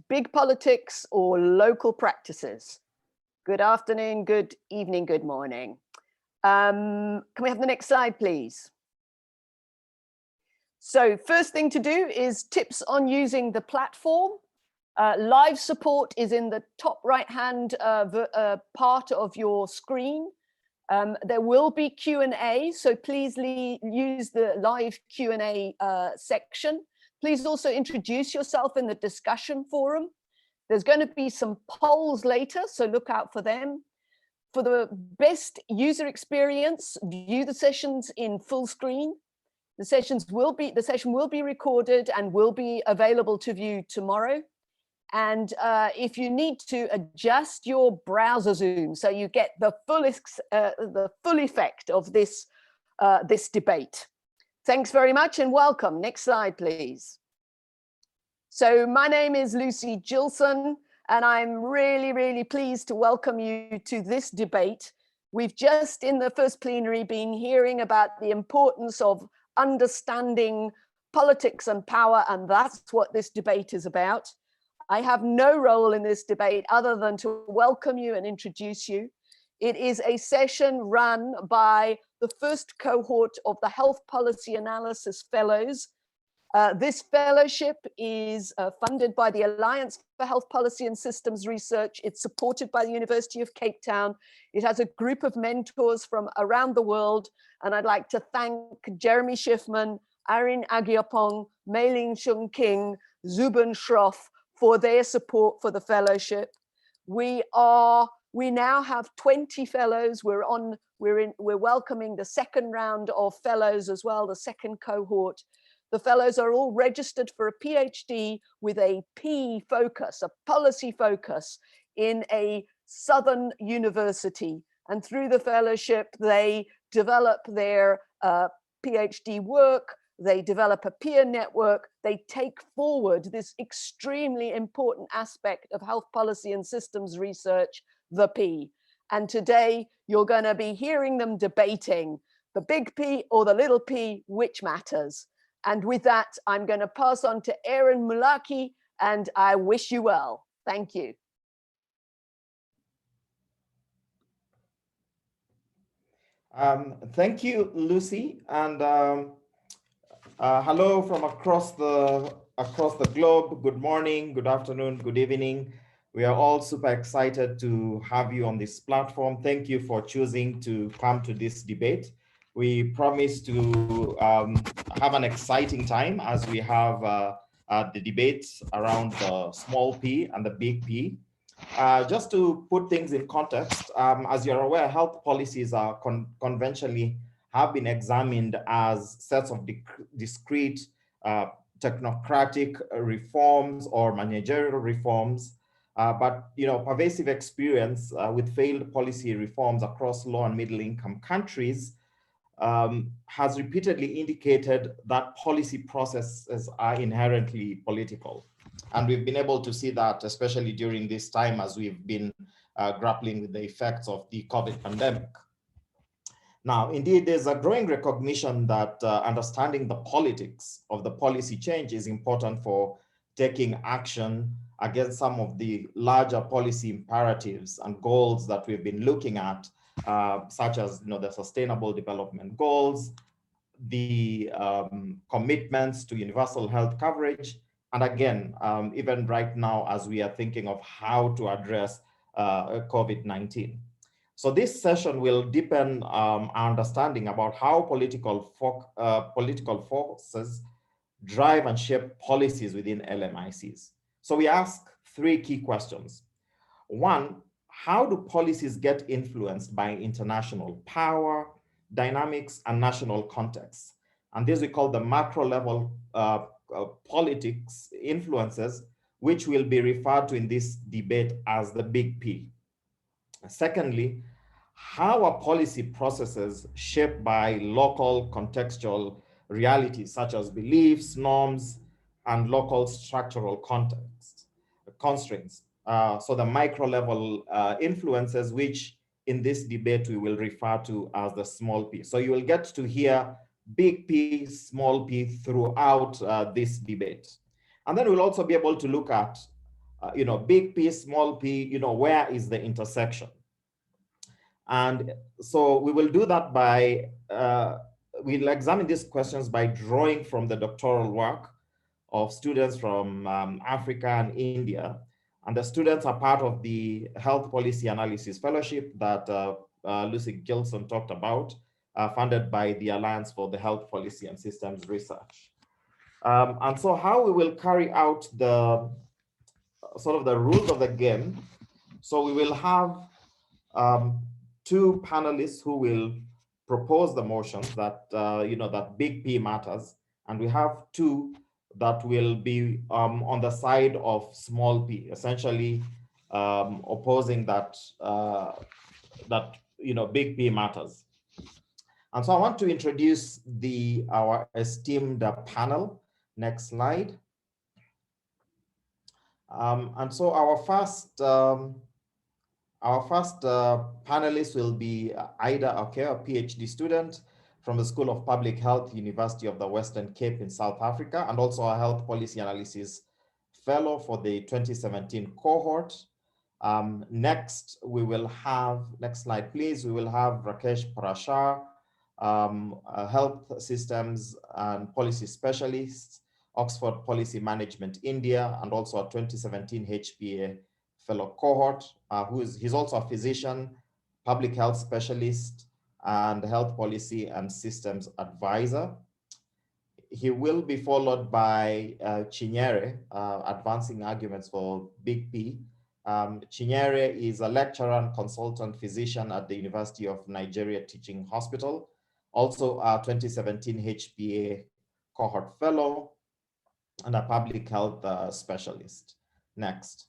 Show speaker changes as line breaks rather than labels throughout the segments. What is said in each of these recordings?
big politics or local practices? Good afternoon, good evening, good morning. Can we have the next slide, please? So first thing to do is tips on using the platform. Live support is in the top right-hand part of your screen. There will be Q&A, so please use the live Q&A section. Please also introduce yourself in the discussion forum. There's going to be some polls later, so look out for them. For the best user experience, view the sessions in full screen. The session will be recorded and will be available to view tomorrow. And if you need to adjust your browser zoom so you get the full effect of this debate. Thanks very much and welcome. Next slide, please. So my name is Lucy Gilson, and I'm really, really pleased to welcome you to this debate. We've just in the first plenary been hearing about the importance of understanding politics and power, and that's what this debate is about. I have no role in this debate other than to welcome you and introduce you. It is a session run by the first cohort of the Health Policy Analysis Fellows. This fellowship is funded by the Alliance for Health Policy and Systems Research. It's supported by the University of Cape Town. It has a group of mentors from around the world. And I'd like to thank Jeremy Schiffman, Irene Agyapong, Mei-Ling Chung King, Zubin Shroff for their support for the fellowship. We now have 20 fellows. We're welcoming the second round of fellows as well, the second cohort. The fellows are all registered for a PhD with a P focus, a policy focus in a Southern university. And through the fellowship, they develop their PhD work, they develop a peer network, they take forward this extremely important aspect of health policy and systems research, the P. And today, you're going to be hearing them debating the big P or the little p, which matters. And with that, I'm going to pass on to Aaron Mulaki, and I wish you well. Thank you.
Thank you, Lucy, and hello from across the globe. Good morning, good afternoon, good evening. We are all super excited to have you on this platform. Thank you for choosing to come to this debate. We promise to have an exciting time as we have the debates around the small p and the big P. Just to put things in context, as you're aware, health policies are conventionally have been examined as sets of discrete technocratic reforms or managerial reforms. But pervasive experience with failed policy reforms across low and middle income countries has repeatedly indicated that policy processes are inherently political. And we've been able to see that, especially during this time as we've been grappling with the effects of the COVID pandemic. Now, indeed, there's a growing recognition that understanding the politics of the policy change is important for taking action against some of the larger policy imperatives and goals that we've been looking at, such as the Sustainable Development Goals, the commitments to universal health coverage, and again, even right now as we are thinking of how to address COVID-19. So this session will deepen our understanding about how political forces drive and shape policies within LMICs. So we ask three key questions. One, how do policies get influenced by international power, dynamics, and national contexts? And this we call the macro level politics influences, which will be referred to in this debate as the big P. Secondly, how are policy processes shaped by local contextual realities such as beliefs, norms, and local structural constraints? So the micro level influences, which in this debate we will refer to as the small p. So you will get to hear big P, small p throughout this debate. And then we'll also be able to look at big P, small p, where is the intersection? And so we will do that by, we'll examine these questions by drawing from the doctoral work of students from Africa and India. And the students are part of the Health Policy Analysis Fellowship that Lucy Gilson talked about, funded by the Alliance for the Health Policy and Systems Research. And so how we will carry out the sort of the rules of the game. So we will have two panelists who will propose the motions that, that big P matters. And we have two that will be on the side of small p, essentially opposing that, big P matters. And so I want to introduce our esteemed panel. Next slide. And so our first panelist will be Ida Oke, a PhD student from the School of Public Health, University of the Western Cape in South Africa, and also a Health Policy Analysis Fellow for the 2017 cohort. Next, we will have, next slide, please. We will have Rakesh Parashar, a Health Systems and Policy Specialist, Oxford Policy Management, India, and also a 2017 HPA fellow cohort, he's also a physician, public health specialist, and health policy and systems advisor. He will be followed by Chinyere, advancing arguments for big P. Chinyere is a lecturer and consultant physician at the University of Nigeria Teaching Hospital, also a 2017 HPA cohort fellow, and a public health specialist. Next.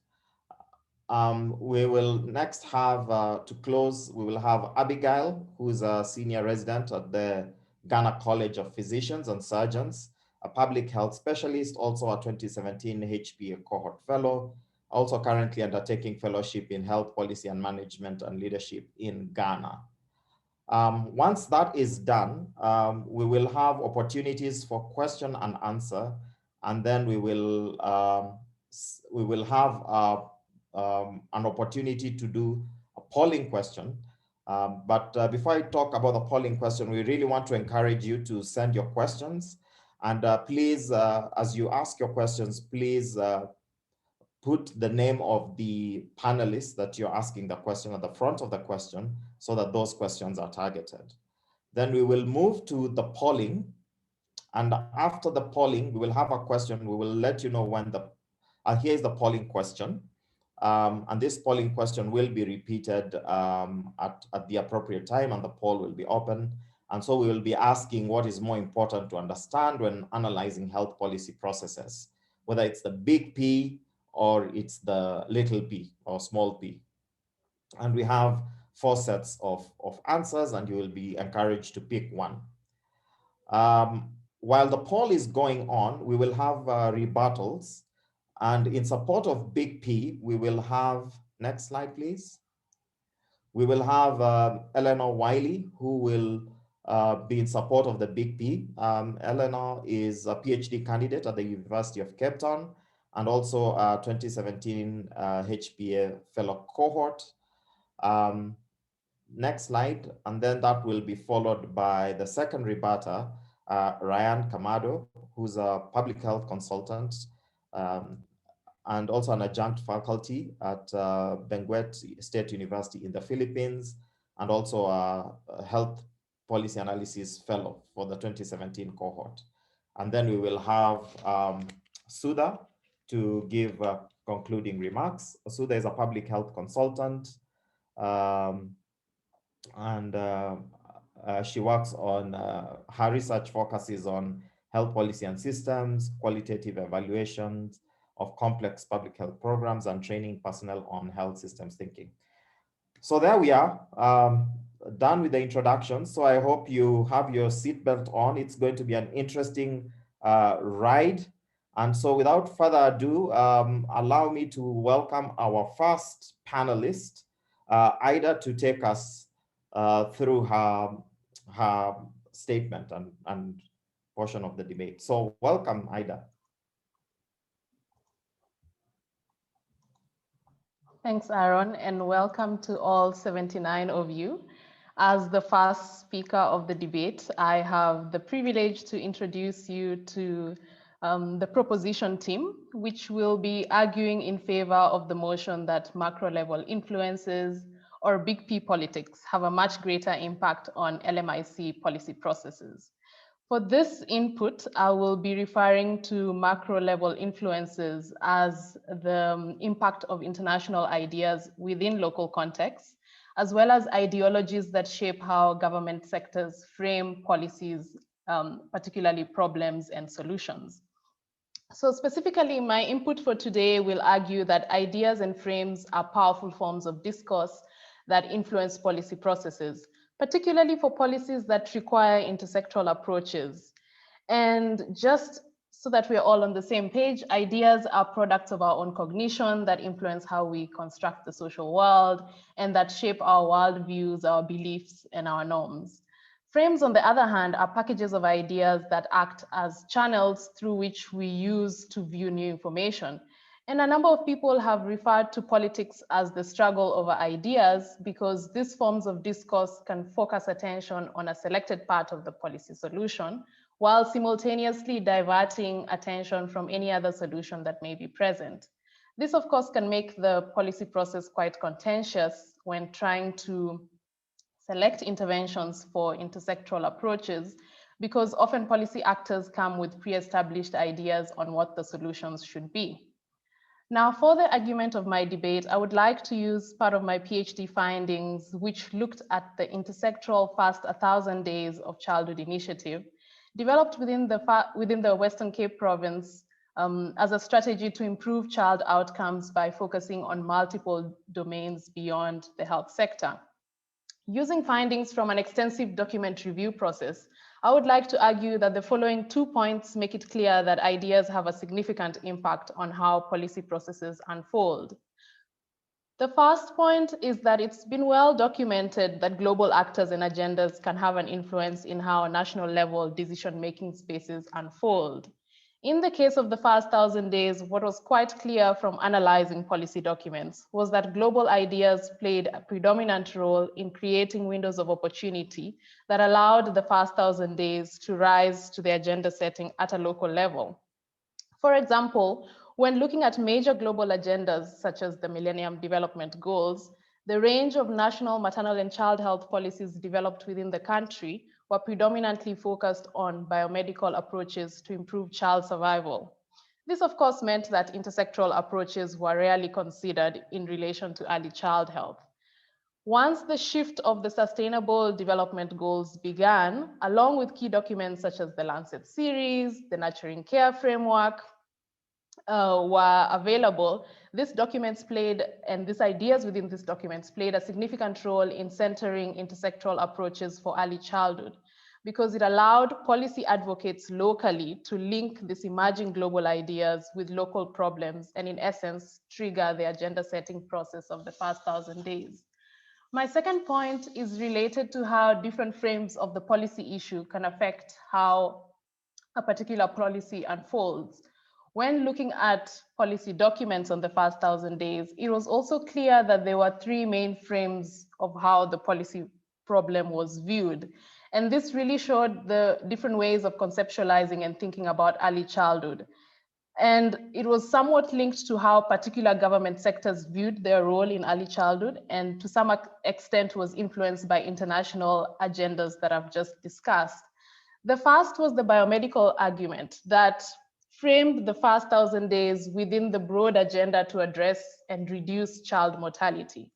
We will next have, to close, we will have Abigail, who is a senior resident at the Ghana College of Physicians and Surgeons, a public health specialist, also a 2017 HPA cohort fellow, also currently undertaking fellowship in health policy and management and leadership in Ghana. Once that is done, we will have opportunities for question and answer, and then we will have an opportunity to do a polling question. But before I talk about the polling question, we really want to encourage you to send your questions. And please, as you ask your questions, please put the name of the panelist that you're asking the question at the front of the question so that those questions are targeted. Then we will move to the polling. And after the polling, we will have a question. We will let you know when here's the polling question. And this polling question will be repeated at the appropriate time, and the poll will be open. And so we will be asking what is more important to understand when analyzing health policy processes, whether it's the big P or it's the little p or small p. And we have 4 sets of answers, and you will be encouraged to pick one. While the poll is going on, we will have rebuttals. And in support of big P, we will have, next slide, please. We will have Eleanor Wiley, who will be in support of the big P. Eleanor is a PhD candidate at the University of Cape Town and also a 2017 HPA fellow cohort. Next slide, and then that will be followed by the second rebutter, Ryan Kamado, who's a public health consultant and also an adjunct faculty at Benguet State University in the Philippines, and also a health policy analysis fellow for the 2017 cohort. And then we will have Sudha to give concluding remarks. Sudha is a public health consultant, and she works on, her research focuses on health policy and systems, qualitative evaluations of complex public health programs, and training personnel on health systems thinking. So there we are, done with the introduction. So I hope you have your seatbelt on. It's going to be an interesting ride. And so without further ado, allow me to welcome our first panelist, Ida, to take us through her statement and portion of the debate. So welcome, Ida.
Thanks, Aaron, and welcome to all 79 of you. As the first speaker of the debate, I have the privilege to introduce you to the proposition team, which will be arguing in favor of the motion that macro level influences or big P politics have a much greater impact on LMIC policy processes. For this input, I will be referring to macro level influences as the impact of international ideas within local contexts, as well as ideologies that shape how government sectors frame policies, particularly problems and solutions. So specifically, my input for today will argue that ideas and frames are powerful forms of discourse that influence policy processes, particularly for policies that require intersectoral approaches. And just so that we're all on the same page, ideas are products of our own cognition that influence how we construct the social world and that shape our worldviews, our beliefs, and our norms. Frames, on the other hand, are packages of ideas that act as channels through which we use to view new information. And a number of people have referred to politics as the struggle over ideas because these forms of discourse can focus attention on a selected part of the policy solution, while simultaneously diverting attention from any other solution that may be present. This, of course, can make the policy process quite contentious when trying to select interventions for intersectoral approaches, because often policy actors come with pre-established ideas on what the solutions should be. Now, for the argument of my debate, I would like to use part of my PhD findings, which looked at the intersectoral Fast 1,000 Days of Childhood initiative, developed within the Western Cape province as a strategy to improve child outcomes by focusing on multiple domains beyond the health sector. Using findings from an extensive document review process, I would like to argue that the following 2 points make it clear that ideas have a significant impact on how policy processes unfold. The first point is that it's been well documented that global actors and agendas can have an influence in how national level decision-making spaces unfold. In the case of the first 1,000 days, what was quite clear from analyzing policy documents was that global ideas played a predominant role in creating windows of opportunity that allowed the first 1,000 days to rise to the agenda setting at a local level. For example, when looking at major global agendas such as the Millennium Development Goals, the range of national maternal and child health policies developed within the country were predominantly focused on biomedical approaches to improve child survival. This, of course, meant that intersectoral approaches were rarely considered in relation to early child health. Once the shift of the Sustainable Development Goals began, along with key documents such as the Lancet series, the Nurturing Care Framework, were available, these documents played, and these ideas within these documents played a significant role in centering intersectoral approaches for early childhood, because it allowed policy advocates locally to link these emerging global ideas with local problems and, in essence, trigger the agenda setting process of the first 1,000 days. My second point is related to how different frames of the policy issue can affect how a particular policy unfolds. When looking at policy documents on the first 1,000 days, it was also clear that there were 3 main frames of how the policy problem was viewed. And this really showed the different ways of conceptualizing and thinking about early childhood. And it was somewhat linked to how particular government sectors viewed their role in early childhood, and to some extent was influenced by international agendas that I've just discussed. The first was the biomedical argument that framed the first 1,000 days within the broad agenda to address and reduce child mortality.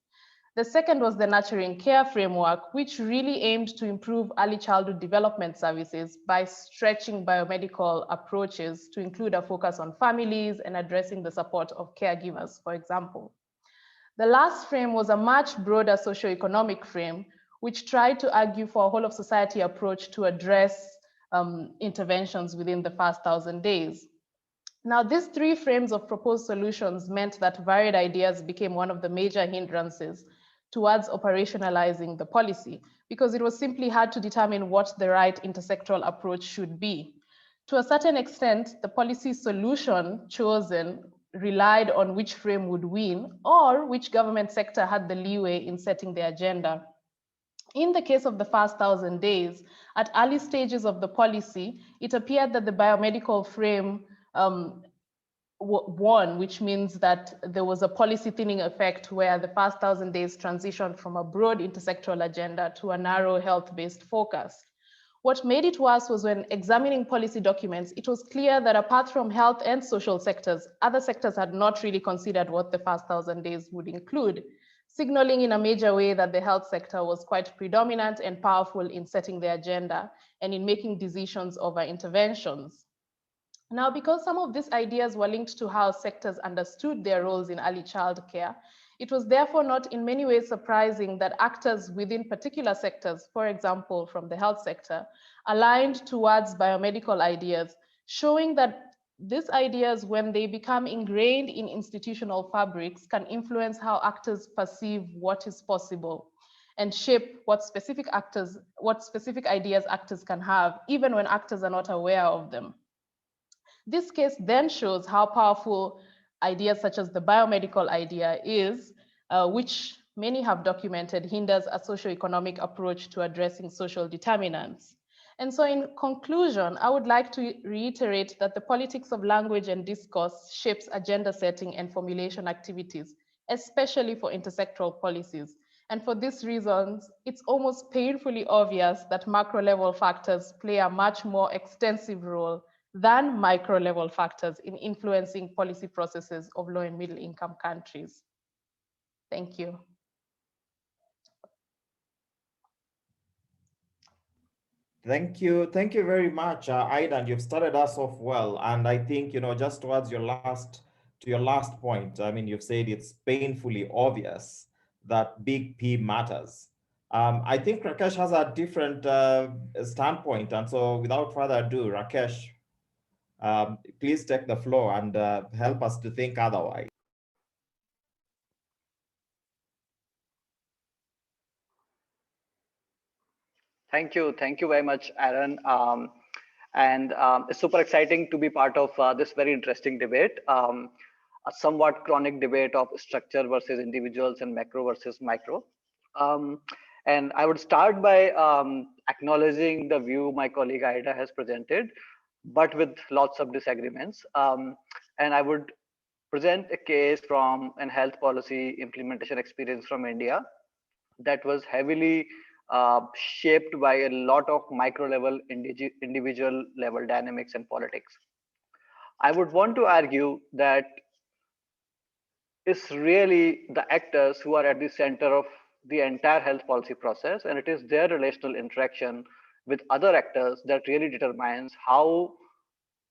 The second was the Nurturing Care Framework, which really aimed to improve early childhood development services by stretching biomedical approaches to include a focus on families and addressing the support of caregivers, for example. The last frame was a much broader socioeconomic frame, which tried to argue for a whole of society approach to address interventions within the first 1,000 days. Now, these 3 frames of proposed solutions meant that varied ideas became one of the major hindrances towards operationalizing the policy, because it was simply hard to determine what the right intersectoral approach should be. To a certain extent, the policy solution chosen relied on which frame would win or which government sector had the leeway in setting the agenda. In the case of the first 1,000 days, at early stages of the policy, it appeared that the biomedical frame won, which means that there was a policy thinning effect where the first 1,000 days transitioned from a broad intersectoral agenda to a narrow health-based focus. What made it worse was when examining policy documents, it was clear that apart from health and social sectors, other sectors had not really considered what the first 1,000 days would include, signaling in a major way that the health sector was quite predominant and powerful in setting the agenda and in making decisions over interventions. Now, because some of these ideas were linked to how sectors understood their roles in early childcare, it was therefore not in many ways surprising that actors within particular sectors, for example, from the health sector, aligned towards biomedical ideas, showing that these ideas, when they become ingrained in institutional fabrics, can influence how actors perceive what is possible and shape what specific ideas actors can have, even when actors are not aware of them. This case then shows how powerful ideas such as the biomedical idea is, which many have documented hinders a socioeconomic approach to addressing social determinants. And so in conclusion, I would like to reiterate that the politics of language and discourse shapes agenda setting and formulation activities, especially for intersectoral policies. And for these reasons, it's almost painfully obvious that macro level factors play a much more extensive role than micro level factors in influencing policy processes of low and middle income countries. Thank you.
Thank you very much, Aidan. You've started us off well, and I think just towards your last point. I mean, you've said it's painfully obvious that big P matters. I think Rakesh has a different standpoint, and so without further ado, Rakesh, please take the floor and help us to think otherwise.
Thank you very much, Aaron. It's super exciting to be part of this very interesting debate, a somewhat chronic debate of structure versus individuals and macro versus micro. And I would start by acknowledging the view my colleague Aida has presented, but with lots of disagreements. And I would present a case from an health policy implementation experience from India that was heavily shaped by a lot of micro level, individual level dynamics and politics. I would want to argue that it's really the actors who are at the center of the entire health policy process, and it is their relational interaction with other actors that really determines how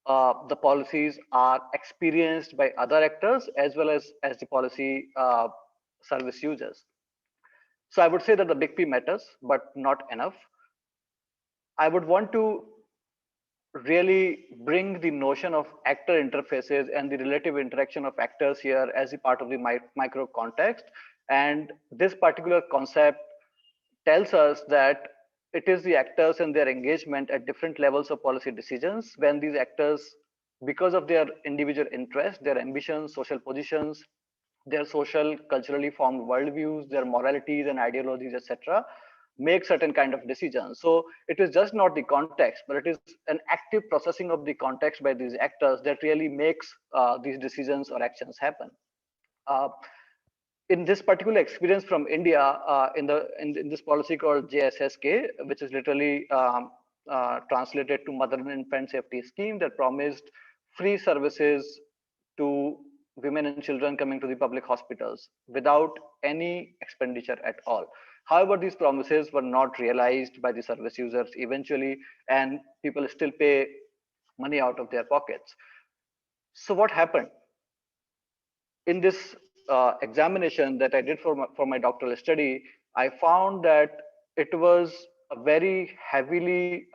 the policies are experienced by other actors as well as the policy service users. So I would say that the big P matters, but not enough. I would want to really bring the notion of actor interfaces and the relative interaction of actors here as a part of the micro context. And this particular concept tells us that it is the actors and their engagement at different levels of policy decisions when these actors, because of their individual interests, their ambitions, social positions, their social, culturally formed worldviews, their moralities and ideologies, etc., make certain kind of decisions. So it is just not the context, but it is an active processing of the context by these actors that really makes these decisions or actions happen. In this particular experience from India, in this policy called JSSK, which is literally translated to Mother and Infant Safety Scheme, that promised free services to women and children coming to the public hospitals without any expenditure at all. However, these promises were not realized by the service users eventually, and people still pay money out of their pockets. So what happened? In this examination that I did for my doctoral study, I found that it was a very heavily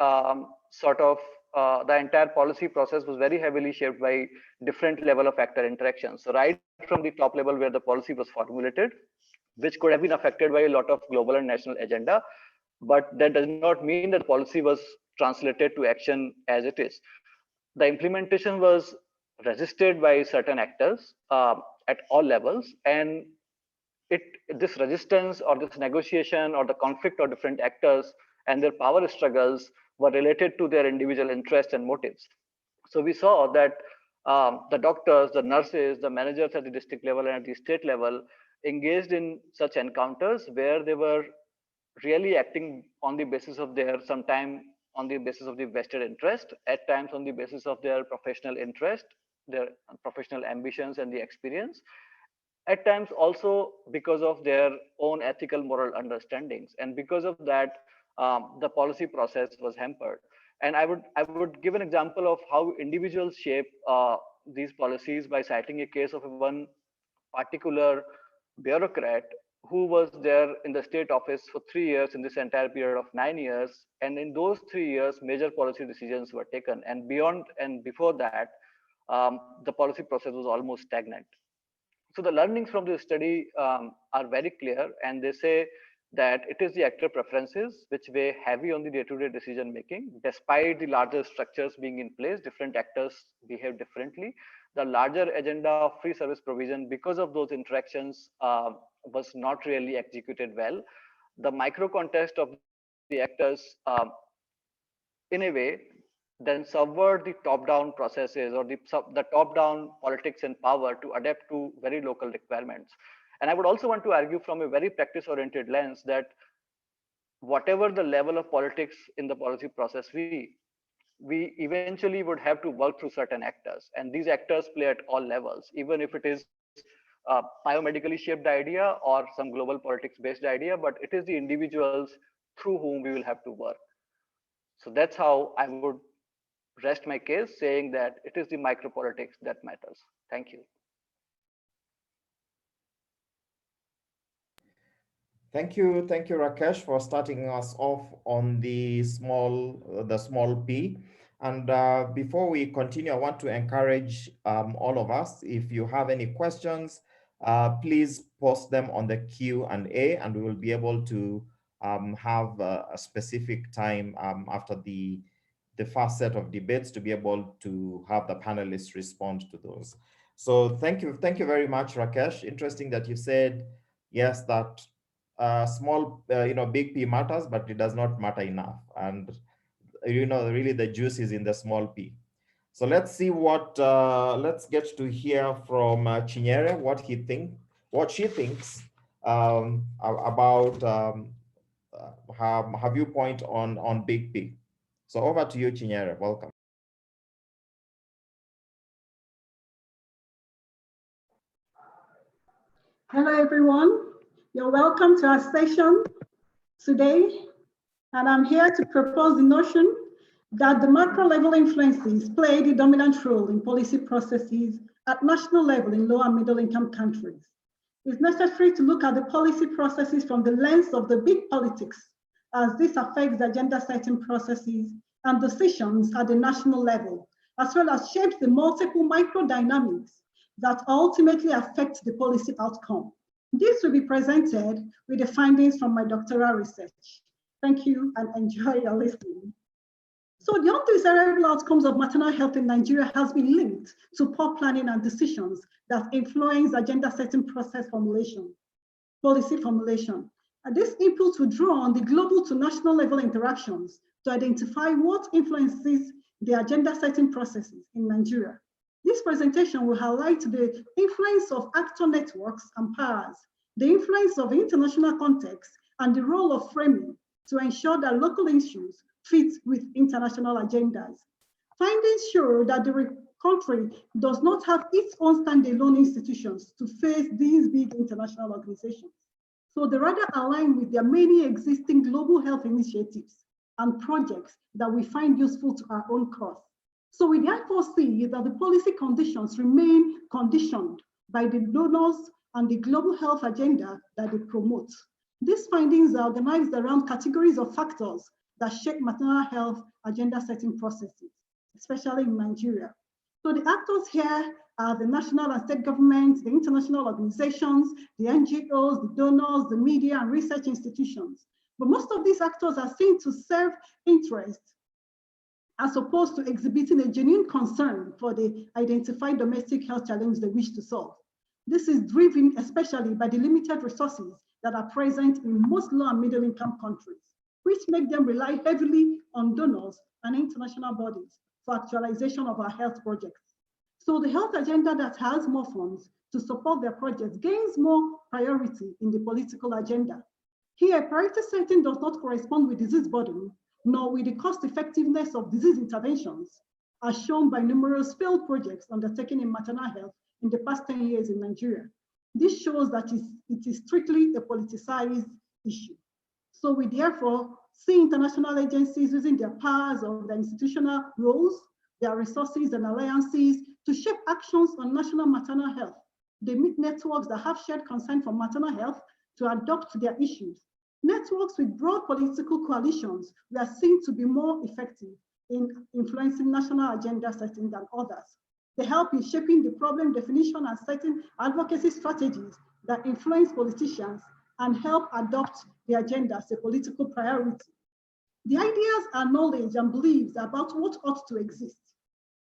the entire policy process was very heavily shaped by different level of actor interactions. So right from the top level where the policy was formulated, which could have been affected by a lot of global and national agenda, but that does not mean that policy was translated to action as it is. The implementation was resisted by certain actors at all levels, and this resistance or this negotiation or the conflict of different actors and their power struggles were related to their individual interests and motives. So we saw that the doctors, the nurses, the managers at the district level and at the state level engaged in such encounters where they were really acting on the basis of their, sometime on the basis of the vested interest, at times on the basis of their professional interest, their professional ambitions and the experience, at times also because of their own ethical moral understandings. And because of that, the policy process was hampered. And I would give an example of how individuals shape these policies by citing a case of one particular bureaucrat who was there in the state office for 3 years in this entire period of 9 years. And in those 3 years, major policy decisions were taken. And beyond and before that, the policy process was almost stagnant. So the learnings from this study are very clear, and they say that it is the actor preferences which weigh heavy on the day-to-day decision making. Despite the larger structures being in place, different actors behave differently. The larger agenda of free service provision, because of those interactions, was not really executed well. The micro context of the actors, in a way, then subvert the top-down processes or the top-down politics and power to adapt to very local requirements. And I would also want to argue from a very practice-oriented lens that whatever the level of politics in the policy process, we eventually would have to work through certain actors. And these actors play at all levels, even if it is a biomedically shaped idea or some global politics-based idea, but it is the individuals through whom we will have to work. So that's how I would rest my case, saying that it is the micropolitics that matters. Thank you.
Thank you, Rakesh, for starting us off on the small p. And before we continue, I want to encourage all of us, if you have any questions, please post them on the Q&A, and we will be able to have a specific time after the first set of debates to be able to have the panelists respond to those. So thank you very much, Rakesh. Interesting that you said, yes, that big P matters, but it does not matter enough. And really the juice is in the small p. So let's see let's get to hear from Chinyere what she thinks about her viewpoint on big P. So over to you, Chinyere. Welcome.
Hello, everyone. You're welcome to our session today. And I'm here to propose the notion that the macro level influences play the dominant role in policy processes at national level in low and middle income countries. It's necessary to look at the policy processes from the lens of the big politics, as this affects the agenda setting processes and decisions at the national level, as well as shapes the multiple micro dynamics that ultimately affect the policy outcome. This will be presented with the findings from my doctoral research. Thank you and enjoy your listening. So the undesirable outcomes of maternal health in Nigeria has been linked to poor planning and decisions that influence agenda setting process formulation, policy formulation. And this input will draw on the global to national level interactions to identify what influences the agenda setting processes in Nigeria. This presentation will highlight the influence of actor networks and powers, the influence of international context, and the role of framing to ensure that local issues fit with international agendas. Findings show that the country does not have its own standalone institutions to face these big international organizations. So they rather align with their many existing global health initiatives and projects that we find useful to our own cause. So we therefore see that the policy conditions remain conditioned by the donors and the global health agenda that they promote. These findings are organized around categories of factors that shape maternal health agenda setting processes, especially in Nigeria. So the actors here are the national and state governments, the international organizations, the NGOs, the donors, the media and research institutions. But most of these actors are seen to serve interests as opposed to exhibiting a genuine concern for the identified domestic health challenge they wish to solve. This is driven especially by the limited resources that are present in most low and middle income countries, which make them rely heavily on donors and international bodies for actualization of our health projects. So the health agenda that has more funds to support their projects gains more priority in the political agenda. Here, priority setting does not correspond with disease burden, nor with the cost effectiveness of disease interventions, as shown by numerous failed projects undertaken in maternal health in the past 10 years in Nigeria. This shows that it is strictly a politicized issue. So we therefore see international agencies using their powers of their institutional roles, their resources and alliances to shape actions on national maternal health. They meet networks that have shared concern for maternal health to adopt their issues. Networks with broad political coalitions were seen to be more effective in influencing national agenda setting than others. They help in shaping the problem definition and setting advocacy strategies that influence politicians and help adopt the agenda as a political priority. The ideas are knowledge and beliefs about what ought to exist.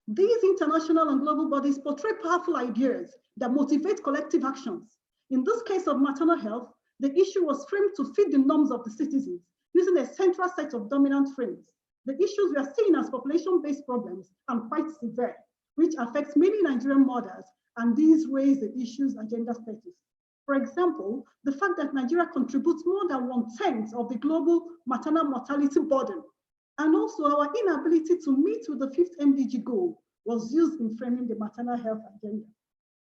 These international and global bodies portray powerful ideas that motivate collective actions. In this case of maternal health, the issue was framed to fit the norms of the citizens using a central set of dominant frames. The issues were seen as population-based problems and quite severe, which affects many Nigerian mothers, and these raise the issue's agenda status. For example, the fact that Nigeria contributes more than 1/10 of the global maternal mortality burden, and also our inability to meet with the 5th MDG goal was used in framing the maternal health agenda.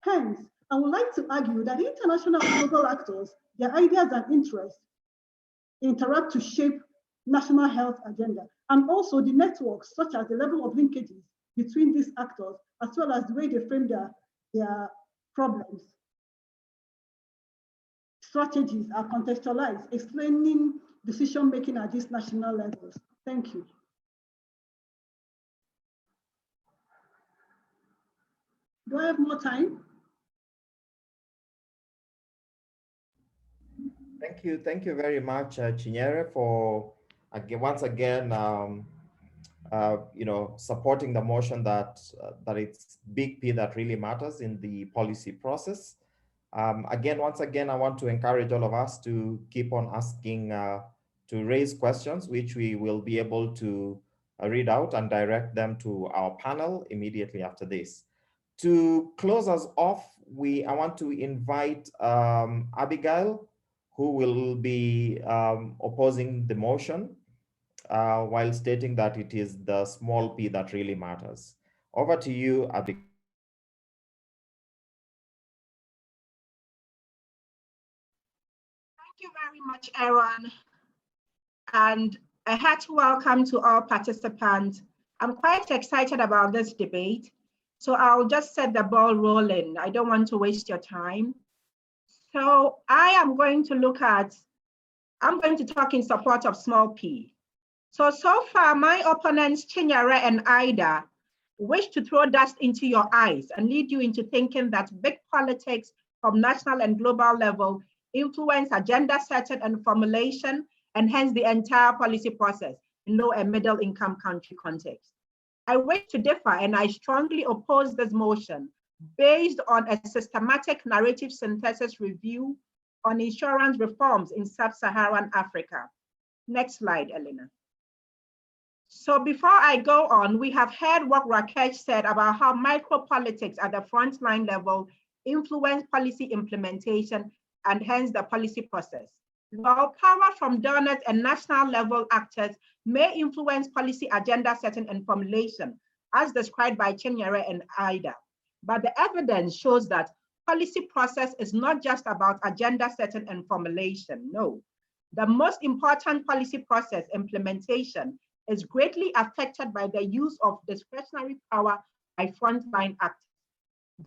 Hence, I would like to argue that international and global actors, their ideas and interests interact to shape national health agenda, and also the networks, such as the level of linkages between these actors, as well as the way they frame their problems. Strategies are contextualized, explaining decision-making at these national levels. Thank you. Do I have more time?
Thank you very much, Chinyere, for once again, supporting the motion that it's Big P that really matters in the policy process. Once again, I want to encourage all of us to keep on asking, to raise questions, which we will be able to read out and direct them to our panel immediately after this. To close us off, I want to invite Abigail, who will be opposing the motion while stating that it is the small p that really matters. Over to you, Abigail.
Thank you very much, Aaron. And a hearty welcome to all participants. I'm quite excited about this debate. So I'll just set the ball rolling. I don't want to waste your time. So I'm going to talk in support of small p. So far, my opponents, Chinyere and Ida, wish to throw dust into your eyes and lead you into thinking that big politics from national and global level influence agenda setting and formulation, and hence the entire policy process in low and middle income country context. I wish to differ, and I strongly oppose this motion based on a systematic narrative synthesis review on insurance reforms in sub-Saharan Africa. Next slide, Elena. So before I go on, we have heard what Rakesh said about how micropolitics at the frontline level influence policy implementation and hence the policy process. While power from donors and national level actors may influence policy agenda setting and formulation, as described by Chinyere and Ida, but the evidence shows that policy process is not just about agenda setting and formulation, no. The most important policy process, implementation, is greatly affected by the use of discretionary power by frontline actors.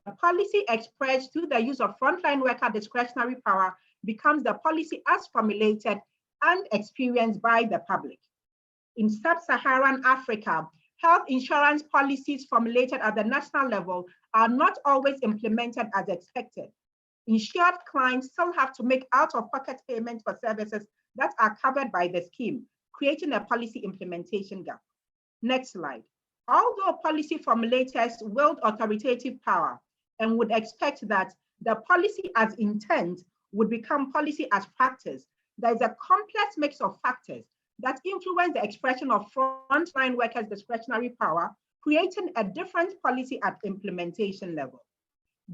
The policy expressed through the use of frontline worker discretionary power becomes the policy as formulated and experienced by the public. In sub-Saharan Africa, health insurance policies formulated at the national level are not always implemented as expected. Insured clients still have to make out-of-pocket payments for services that are covered by the scheme, creating a policy implementation gap. Next slide. Although policy formulators wield authoritative power and would expect that the policy as intent would become policy as practice, there is a complex mix of factors that influence the expression of frontline workers' discretionary power, creating a different policy at implementation level.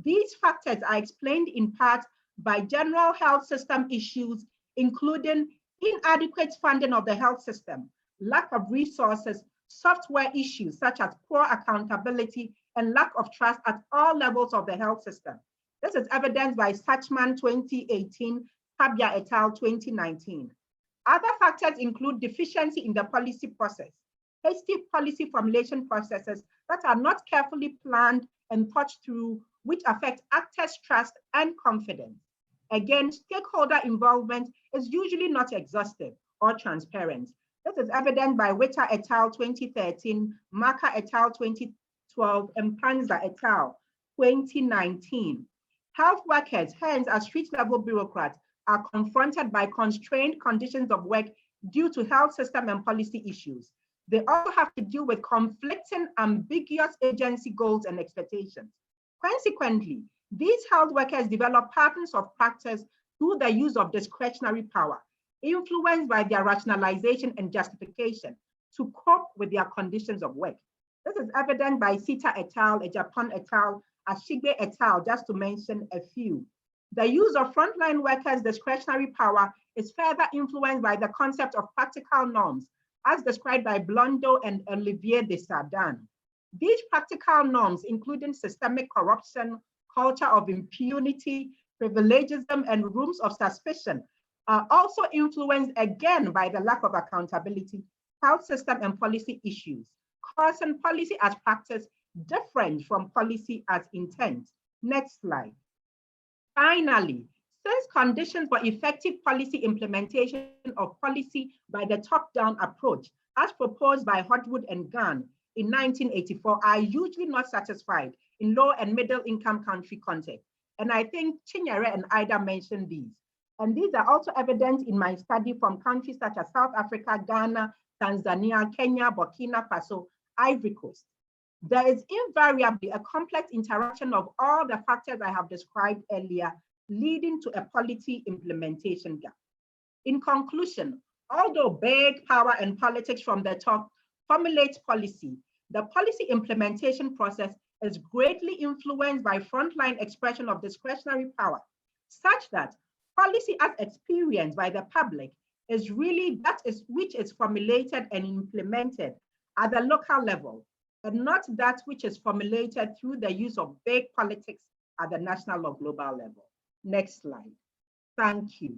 These factors are explained in part by general health system issues, including inadequate funding of the health system, lack of resources, software issues such as poor accountability and lack of trust at all levels of the health system. This is evidenced by Sachman 2018, Tabia et al. 2019. Other factors include deficiency in the policy process, hasty policy formulation processes that are not carefully planned and thought through, which affect actors' trust and confidence. Again, stakeholder involvement is usually not exhaustive or transparent. This is evident by Witter et al. 2013, Maka et al. 2012, and Panza et al. 2019. Health workers, hence as street-level bureaucrats, are confronted by constrained conditions of work due to health system and policy issues. They also have to deal with conflicting, ambiguous agency goals and expectations. Consequently, these health workers develop patterns of practice through the use of discretionary power, influenced by their rationalization and justification to cope with their conditions of work. This is evident by Sita et al., Japan et al., Ashigbe et al., just to mention a few. The use of frontline workers' discretionary power is further influenced by the concept of practical norms, as described by Blondo and Olivier de Sardan. These practical norms, including systemic corruption, culture of impunity, privilegism, and rooms of suspicion, are also influenced again by the lack of accountability, health system and policy issues, causing policy as practice different from policy as intent. Next slide. Finally, since conditions for effective policy implementation of policy by the top-down approach, as proposed by Hotwood and Gunn in 1984, are usually not satisfied in low and middle income country context. And I think Chinyere and Ida mentioned these. And these are also evident in my study from countries such as South Africa, Ghana, Tanzania, Kenya, Burkina Faso, Ivory Coast. There is invariably a complex interaction of all the factors I have described earlier, leading to a policy implementation gap. In conclusion, although big power and politics from the top formulate policy, the policy implementation process is greatly influenced by frontline expression of discretionary power, such that policy as experienced by the public is really which is formulated and implemented at the local level, and not that which is formulated through the use of big politics at the national or global level. Next slide. Thank you.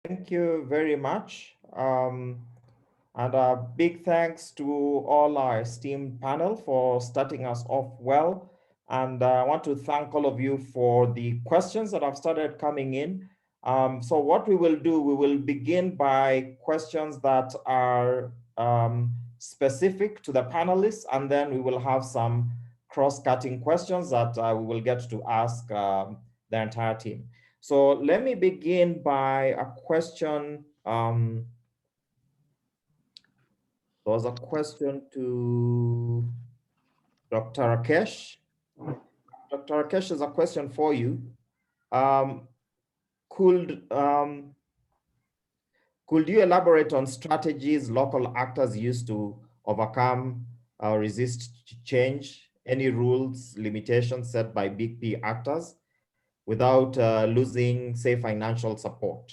Thank you very much. And a big thanks to all our esteemed panel for starting us off well. And I want to thank all of you for the questions that have started coming in. So what we will do, we will begin by questions that are specific to the panelists, and then we will have some cross-cutting questions that we will get to ask the entire team. So let me begin by a question. There was a question to Dr. Rakesh. Dr. Rakesh, there's a question for you. Could you elaborate on strategies local actors use to overcome or resist change? Any rules, limitations set by big P actors without losing, say, financial support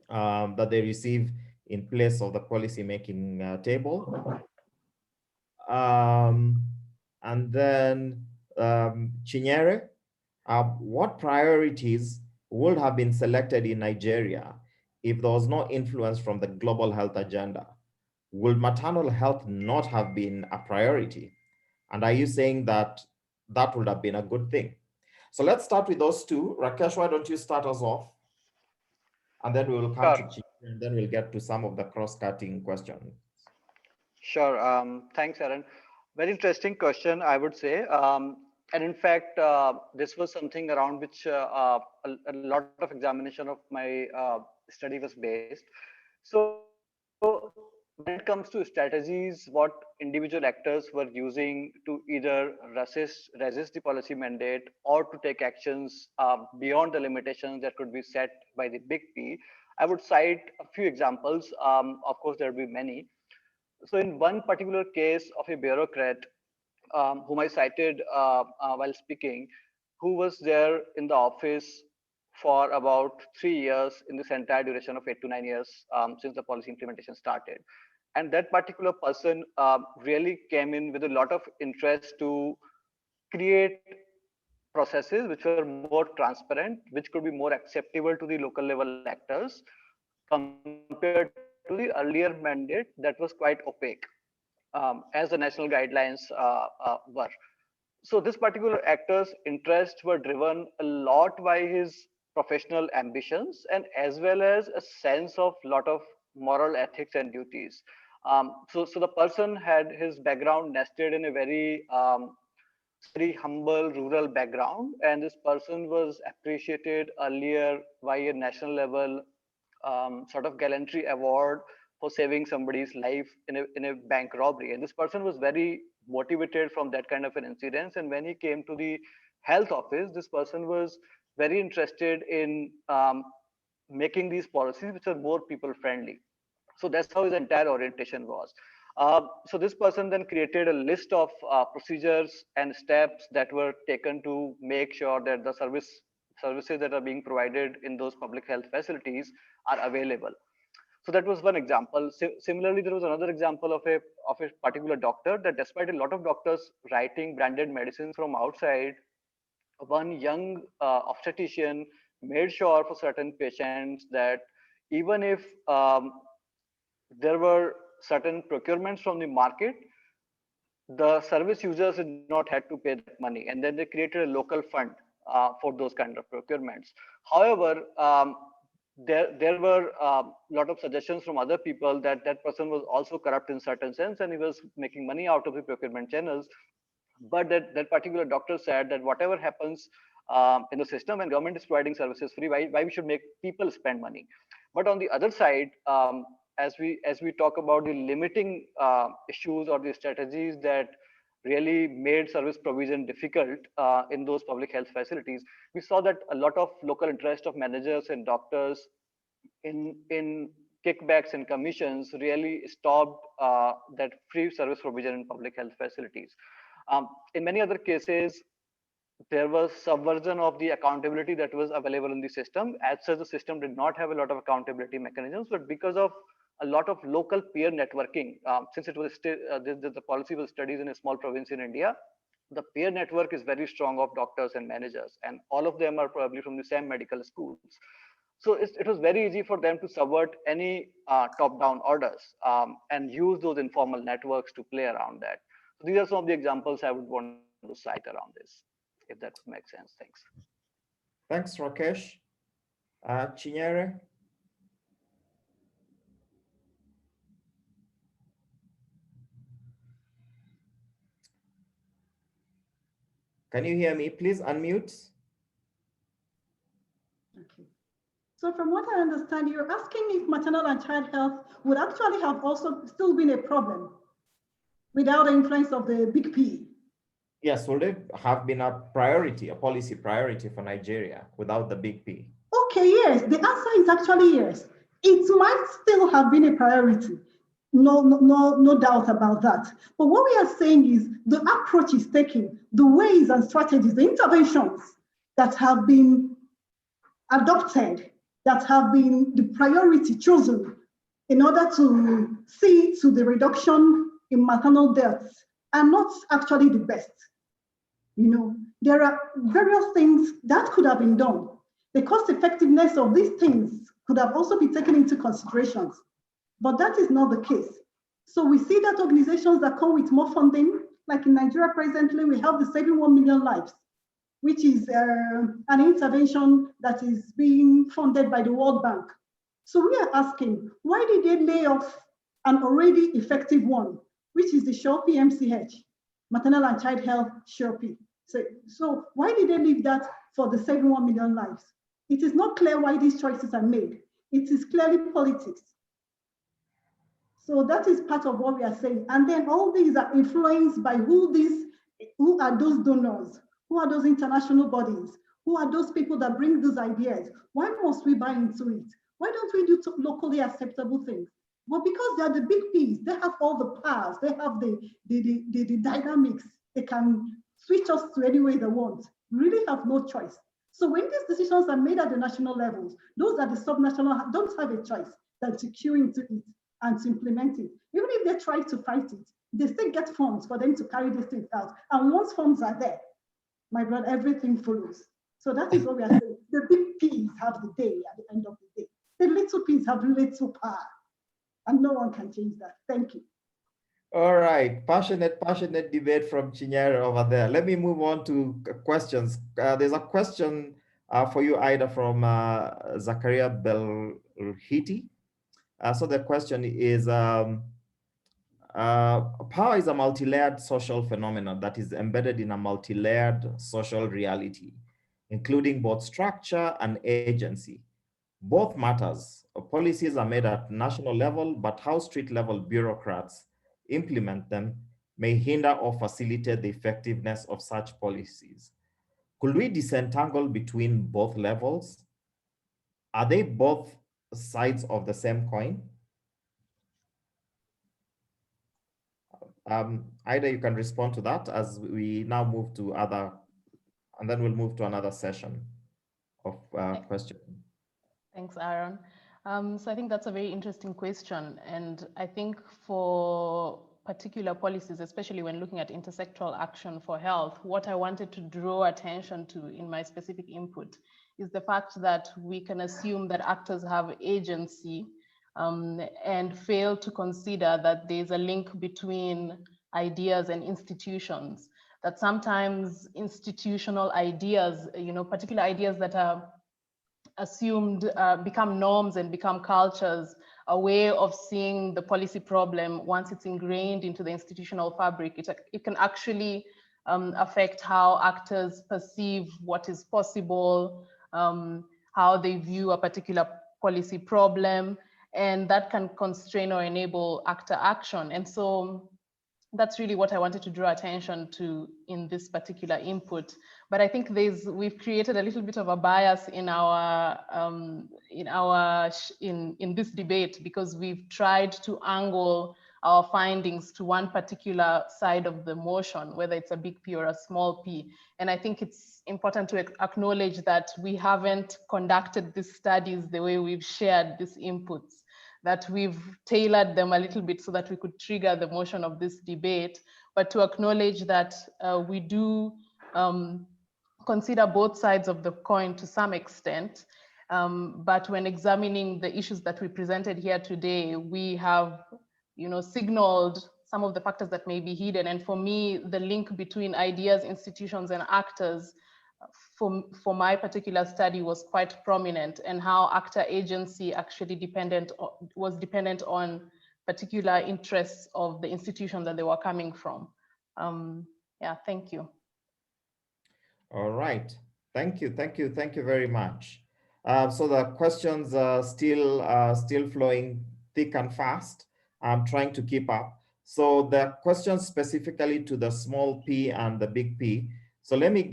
that they receive in place of the policy-making table? And then Chinyere, what priorities would have been selected in Nigeria if there was no influence from the global health agenda? Would maternal health not have been a priority? And are you saying that that would have been a good thing? So let's start with those two. Rakesh, why don't you start us off? And then we will come to Chinyere, and then we'll get to some of the cross-cutting questions.
Sure. Thanks, Aaron. Very interesting question, I would say. And in fact, this was something around which a lot of examination of my study was based. So when it comes to strategies, what individual actors were using to either resist the policy mandate or to take actions beyond the limitations that could be set by the big P, I would cite a few examples. Of course, there will be many. So in one particular case of a bureaucrat whom I cited while speaking, who was there in the office for about 3 years in this entire duration of 8 to 9 years since the policy implementation started. And that particular person really came in with a lot of interest to create processes which were more transparent, which could be more acceptable to the local level actors compared to the earlier mandate that was quite opaque as the national guidelines were. So this particular actor's interests were driven a lot by his professional ambitions and as well as a sense of lot of moral ethics and duties. So the person had his background nested in a very humble rural background, and this person was appreciated earlier by a national level sort of gallantry award for saving somebody's life in a bank robbery. And this person was very motivated from that kind of an incident. And when he came to the health office, this person was very interested in making these policies which are more people friendly. So that's how his entire orientation was. So this person then created a list of procedures and steps that were taken to make sure that the services that are being provided in those public health facilities are available. So that was one example. Similarly, there was another example of a particular doctor that, despite a lot of doctors writing branded medicines from outside, one young obstetrician made sure for certain patients that even if there were certain procurements from the market, the service users did not have to pay that money, and then they created a local fund for those kind of procurements. However, there were a lot of suggestions from other people that that person was also corrupt in certain sense, and he was making money out of the procurement channels. But that particular doctor said that whatever happens in the system, and government is providing services free, why we should make people spend money? But on the other side, as we talk about the limiting issues or the strategies that really made service provision difficult in those public health facilities, we saw that a lot of local interest of managers and doctors in kickbacks and commissions really stopped that free service provision in public health facilities. In many other cases, there was subversion of the accountability that was available in the system. As such, the system did not have a lot of accountability mechanisms, but because of a lot of local peer networking, since it was the policy was studied in a small province in India, the peer network is very strong of doctors and managers, and all of them are probably from the same medical schools. So it was very easy for them to subvert any top-down orders and use those informal networks to play around that. So these are some of the examples I would want to cite around this, if that makes sense. Thanks.
Thanks, Rakesh. Chinyere? Can you hear me? Please unmute.
Okay. So from what I understand, you're asking if maternal and child health would actually have also still been a problem without the influence of the big P.
Yes, would it have been a priority, a policy priority for Nigeria without the big P?
Okay, yes, the answer is actually yes. It might still have been a priority. No doubt about that. But what we are saying is the approach is taken, the ways and strategies, the interventions that have been adopted, that have been the priority chosen in order to see to the reduction in maternal deaths are not actually the best. You know, there are various things that could have been done. The cost effectiveness of these things could have also been taken into considerations, but that is not the case. So we see that organizations that come with more funding, like in Nigeria presently, we have the Saving 1 Million Lives, which is an intervention that is being funded by the World Bank. So we are asking, why did they lay off an already effective one, which is the SHOP MCH, Maternal and Child Health SHOP? So why did they leave that for the Saving 1 Million Lives? It is not clear why these choices are made. It is clearly politics. So that is part of what we are saying. And then all these are influenced by who are those donors, who are those international bodies, who are those people that bring those ideas. Why must we buy into it? Why don't we do locally acceptable things? Well, because they are the big P's, they have all the powers, they have the dynamics, they can switch us to any way they want. We really have no choice. So when these decisions are made at the national levels, those at the subnational don't have a choice than to queue into it and to implement it. Even if they try to fight it, they still get funds for them to carry these things out. And once funds are there, my brother, everything follows. So that is what we are saying. The big P's have the day at the end of the day. The little P's have little power. And no one can change that. Thank you.
All right, passionate debate from Chinyere over there. Let me move on to questions. There's a question for you, Ida, from Zakaria Belhiti. So the question is, power is a multi-layered social phenomenon that is embedded in a multi-layered social reality, including both structure and agency. Both matters. Policies are made at national level, but how street-level bureaucrats implement them may hinder or facilitate the effectiveness of such policies. Could we disentangle between both levels? Are they both sides of the same coin? Ida, you can respond to that as we now move to other, and then we'll move to another session of questions.
Thanks, Aaron. So I think that's a very interesting question. And I think for particular policies, especially when looking at intersectoral action for health, what I wanted to draw attention to in my specific input is the fact that we can assume that actors have agency and fail to consider that there's a link between ideas and institutions, that sometimes institutional ideas, particular ideas that are assumed become norms and become cultures, a way of seeing the policy problem once it's ingrained into the institutional fabric. It can actually affect how actors perceive what is possible, how they view a particular policy problem, and that can constrain or enable actor action. And so that's really what I wanted to draw attention to in this particular input. But I think we've created a little bit of a bias in this debate, because we've tried to angle our findings to one particular side of the motion, whether it's a big P or a small p. And I think it's important to acknowledge that we haven't conducted these studies the way we've shared these inputs, that we've tailored them a little bit so that we could trigger the motion of this debate, but to acknowledge that we do consider both sides of the coin to some extent. But when examining the issues that we presented here today, we have signaled some of the factors that may be hidden. And for me, the link between ideas, institutions, and actors for my particular study was quite prominent, and how actor agency actually was dependent on particular interests of the institution that they were coming from. Yeah, thank you.
All right, thank you very much. So the questions are still flowing thick and fast. I'm trying to keep up. So the questions specifically to the small p and the big P. So let me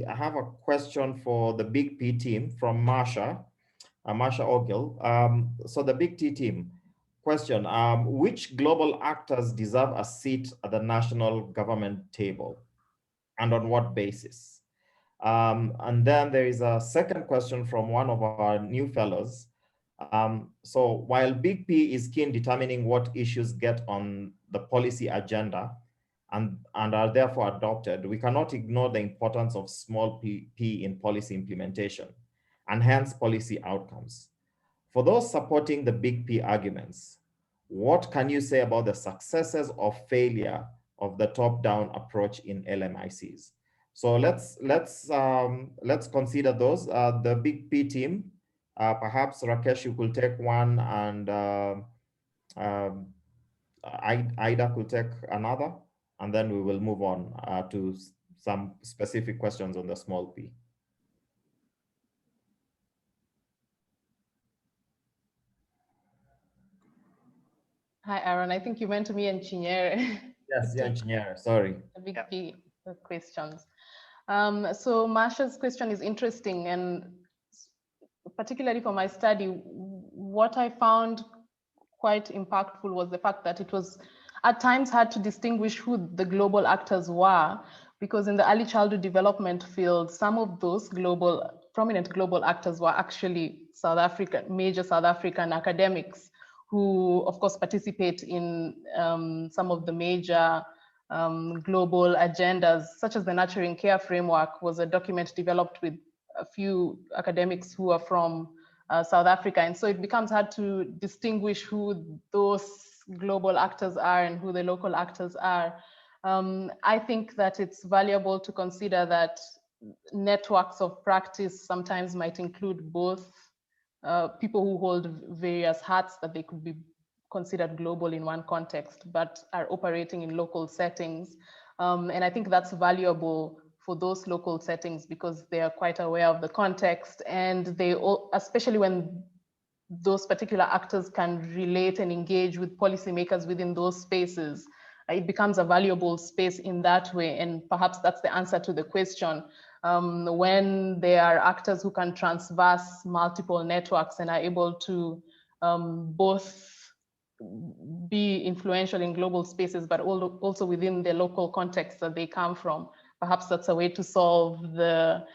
I have a question for the big P team from Marsha Ogill. So the big T team, question, which global actors deserve a seat at the national government table, and on what basis? And then there is a second question from one of our new fellows. So while big P is keen determining what issues get on the policy agenda and are therefore adopted, we cannot ignore the importance of small p in policy implementation and hence policy outcomes. For those supporting the big P arguments, what can you say about the successes or failure of the top-down approach in LMICs? So let's consider those. The big P team, perhaps Rakesh, you could take one, and Ida could take another, and then we will move on to some specific questions on the small p.
Hi, Aaron. I think you meant me and Chinyere.
Yes, yeah, engineer, sorry.
A big
Yeah.
questions. So Marsha's question is interesting, and particularly for my study, what I found quite impactful was the fact that it was at times hard to distinguish who the global actors were, because in the early childhood development field, some of those prominent global actors were actually major South African academics who, of course, participate in some of the major global agendas, such as the Nurturing Care Framework was a document developed with a few academics who are from South Africa. And so it becomes hard to distinguish who those global actors are and who the local actors are. I think that it's valuable to consider that networks of practice sometimes might include both people who hold various hats, that they could be considered global in one context, but are operating in local settings. And I think that's valuable for those local settings because they are quite aware of the context, and they all, especially when those particular actors can relate and engage with policymakers within those spaces, it becomes a valuable space in that way. And perhaps that's the answer to the question. When there are actors who can transverse multiple networks and are able to both be influential in global spaces, but also within the local context that they come from. Perhaps that's a way to solve the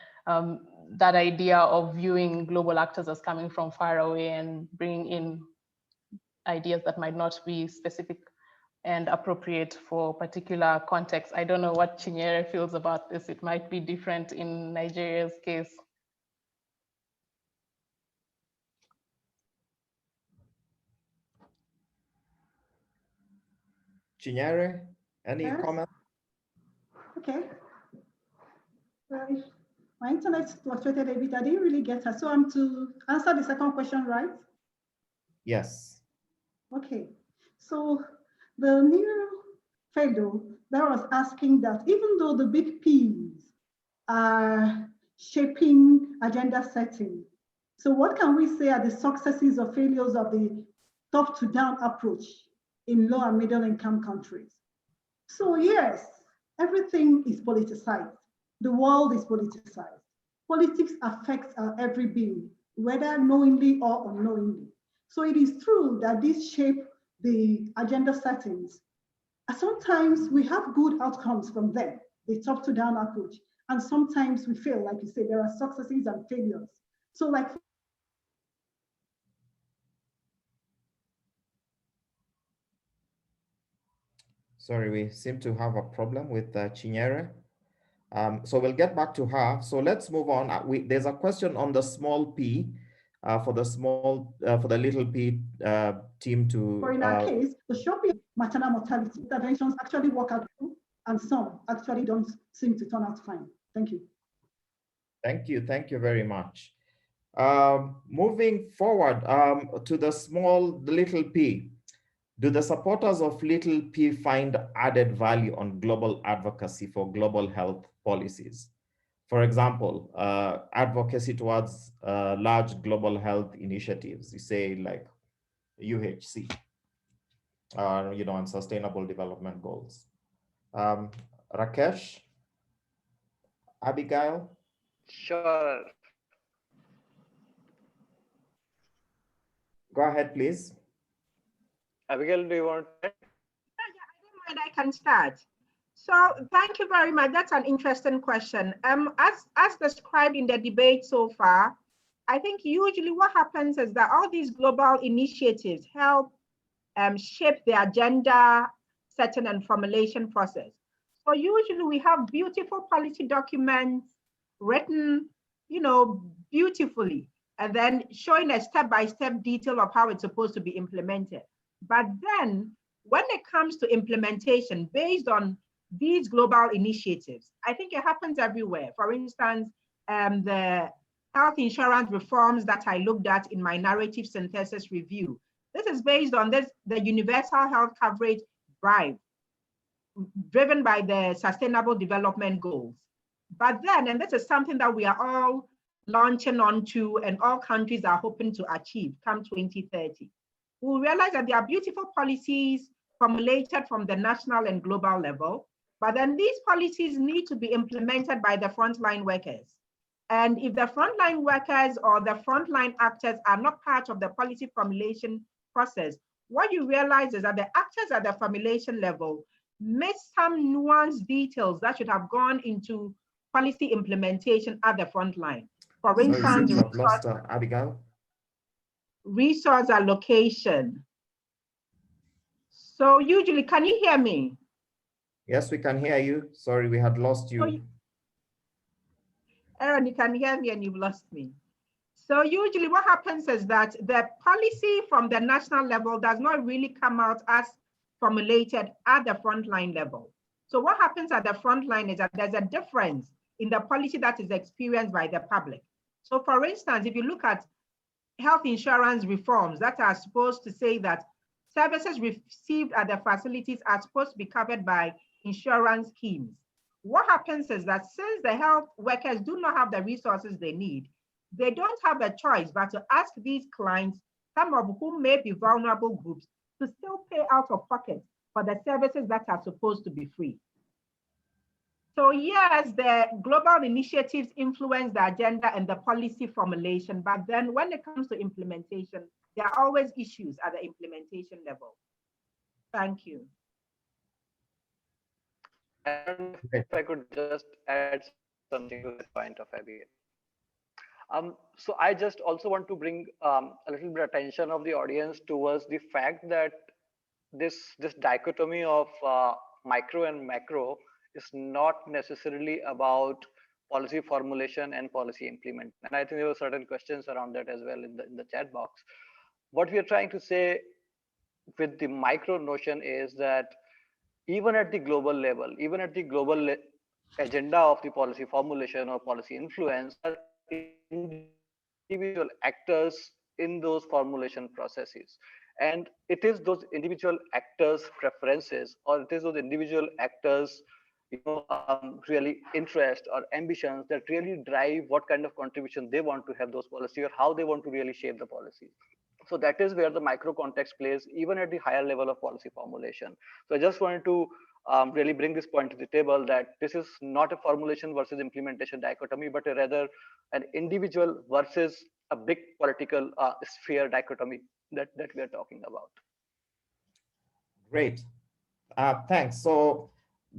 that idea of viewing global actors as coming from far away and bringing in ideas that might not be specific and appropriate for particular context. I don't know what Chinyere feels about this. It might be different in Nigeria's case.
Chinyere, any comment?
Okay. My internet fluctuated a bit. I didn't really get her. So I'm to answer the second question, right?
Yes.
Okay. So the new fellow that was asking that even though the big P's are shaping agenda setting, so what can we say are the successes or failures of the top to down approach in low and middle income countries? So yes, everything is politicized. The world is politicized. Politics affects our every being, whether knowingly or unknowingly. So it is true that these shape the agenda settings. Sometimes we have good outcomes from them, the top to down approach. And sometimes we fail, like you say, there are successes and failures. So like,
Sorry, we seem to have a problem with Chinyere. So we'll get back to her. So let's move on. There's a question on the small p for the little p team to.
for in our case, the shopping maternal mortality interventions actually work out, and some actually don't seem to turn out fine. Thank you.
Thank you. Thank you very much. Moving forward to the little p. Do the supporters of little p find added value on global advocacy for global health policies? For example, advocacy towards large global health initiatives, you say like UHC, and sustainable development goals. Rakesh, Abigail?
Sure.
Go ahead, please.
Abigail, do you want to?
Yeah, I don't mind, I can start. So thank you very much. That's an interesting question. As described in the debate so far, I think usually what happens is that all these global initiatives help shape the agenda setting and formulation process. So usually we have beautiful policy documents written, beautifully, and then showing a step-by-step detail of how it's supposed to be implemented. But then when it comes to implementation based on these global initiatives, I think it happens everywhere. For instance, the health insurance reforms that I looked at in my narrative synthesis review, this is based on the universal health coverage drive driven by the Sustainable Development Goals. But then, and this is something that we are all launching onto and all countries are hoping to achieve come 2030. we'll realize that there are beautiful policies formulated from the national and global level, but then these policies need to be implemented by the frontline workers. And if the frontline workers or the frontline actors are not part of the policy formulation process, what you realize is that the actors at the formulation level miss some nuanced details that should have gone into policy implementation at the frontline. For instance,
Abigail.
Resource allocation. So usually, can you hear me?
Yes, we can hear you. Sorry, we had lost you.
Aaron, you can hear me and you've lost me. So usually what happens is that the policy from the national level does not really come out as formulated at the frontline level. So what happens at the frontline is that there's a difference in the policy that is experienced by the public. So for instance, if you look at health insurance reforms that are supposed to say that services received at the facilities are supposed to be covered by insurance schemes. What happens is that since the health workers do not have the resources they need, they don't have a choice but to ask these clients, some of whom may be vulnerable groups, to still pay out of pocket for the services that are supposed to be free. So yes, the global initiatives influence the agenda and the policy formulation, but then when it comes to implementation, there are always issues at the implementation level. Thank you.
And if I could just add something to the point of Abigail. So I just also want to bring a little bit attention of the audience towards the fact that this dichotomy of micro and macro is not necessarily about policy formulation and policy implementation. And I think there were certain questions around that as well in the chat box. What we are trying to say with the micro notion is that even at the global level, even at the global agenda of the policy formulation or policy influence, individual actors in those formulation processes. And it is those individual actors' preferences, or it is those individual actors' really interest or ambitions that really drive what kind of contribution they want to have those policies or how they want to really shape the policy. So that is where the micro context plays, even at the higher level of policy formulation. So I just wanted to really bring this point to the table that this is not a formulation versus implementation dichotomy, but rather an individual versus a big political sphere dichotomy that we are talking about.
Great. Thanks. So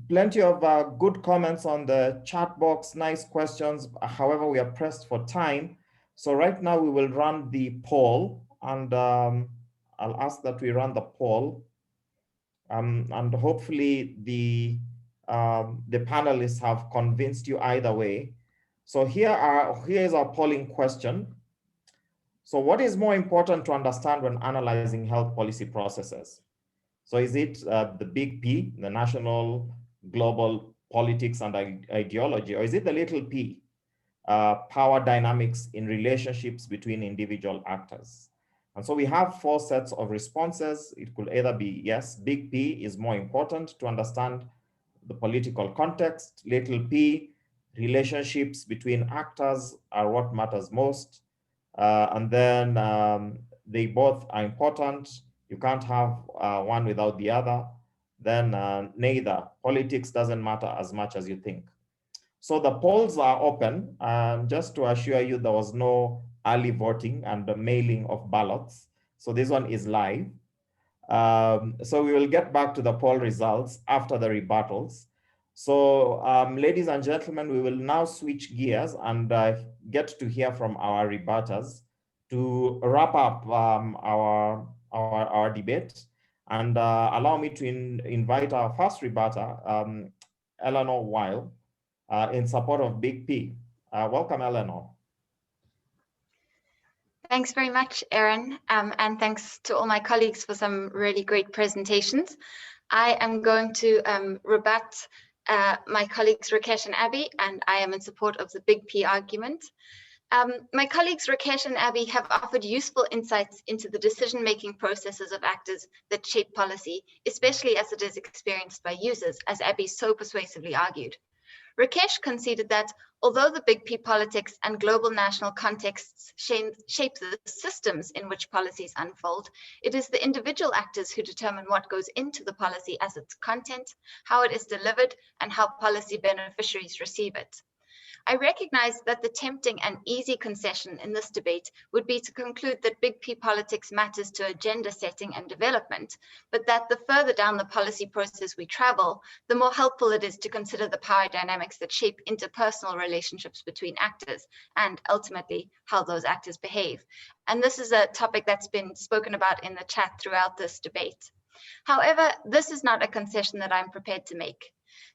plenty of good comments on the chat box, nice questions. However, we are pressed for time. So right now we will run the poll, and I'll ask that we run the poll. And hopefully the panelists have convinced you either way. So here is our polling question. So what is more important to understand when analyzing health policy processes? So is it the big P, the national, global politics and ideology, or is it the little p, power dynamics in relationships between individual actors? And so we have 4 sets of responses. It could either be, yes, big P is more important to understand the political context. Little p, relationships between actors are what matters most. And then they both are important. You can't have one without the other. Then neither. Politics doesn't matter as much as you think. So the polls are open. Just to assure you, there was no early voting and the mailing of ballots. So this one is live. So we will get back to the poll results after the rebuttals. So ladies and gentlemen, we will now switch gears and get to hear from our rebutters to wrap up our debate. And allow me to invite our first rebutter, Eleanor Weil, in support of Big P. Welcome, Eleanor.
Thanks very much, Aaron, and thanks to all my colleagues for some really great presentations. I am going to rebut my colleagues Rakesh and Abby, and I am in support of the Big P argument. My colleagues Rakesh and Abby have offered useful insights into the decision-making processes of actors that shape policy, especially as it is experienced by users, as Abby so persuasively argued. Rakesh conceded that although the big P politics and global national contexts shape the systems in which policies unfold, it is the individual actors who determine what goes into the policy as its content, how it is delivered, and how policy beneficiaries receive it. I recognize that the tempting and easy concession in this debate would be to conclude that big P politics matters to agenda setting and development, but that the further down the policy process we travel, the more helpful it is to consider the power dynamics that shape interpersonal relationships between actors and ultimately how those actors behave. And this is a topic that's been spoken about in the chat throughout this debate. However, this is not a concession that I'm prepared to make.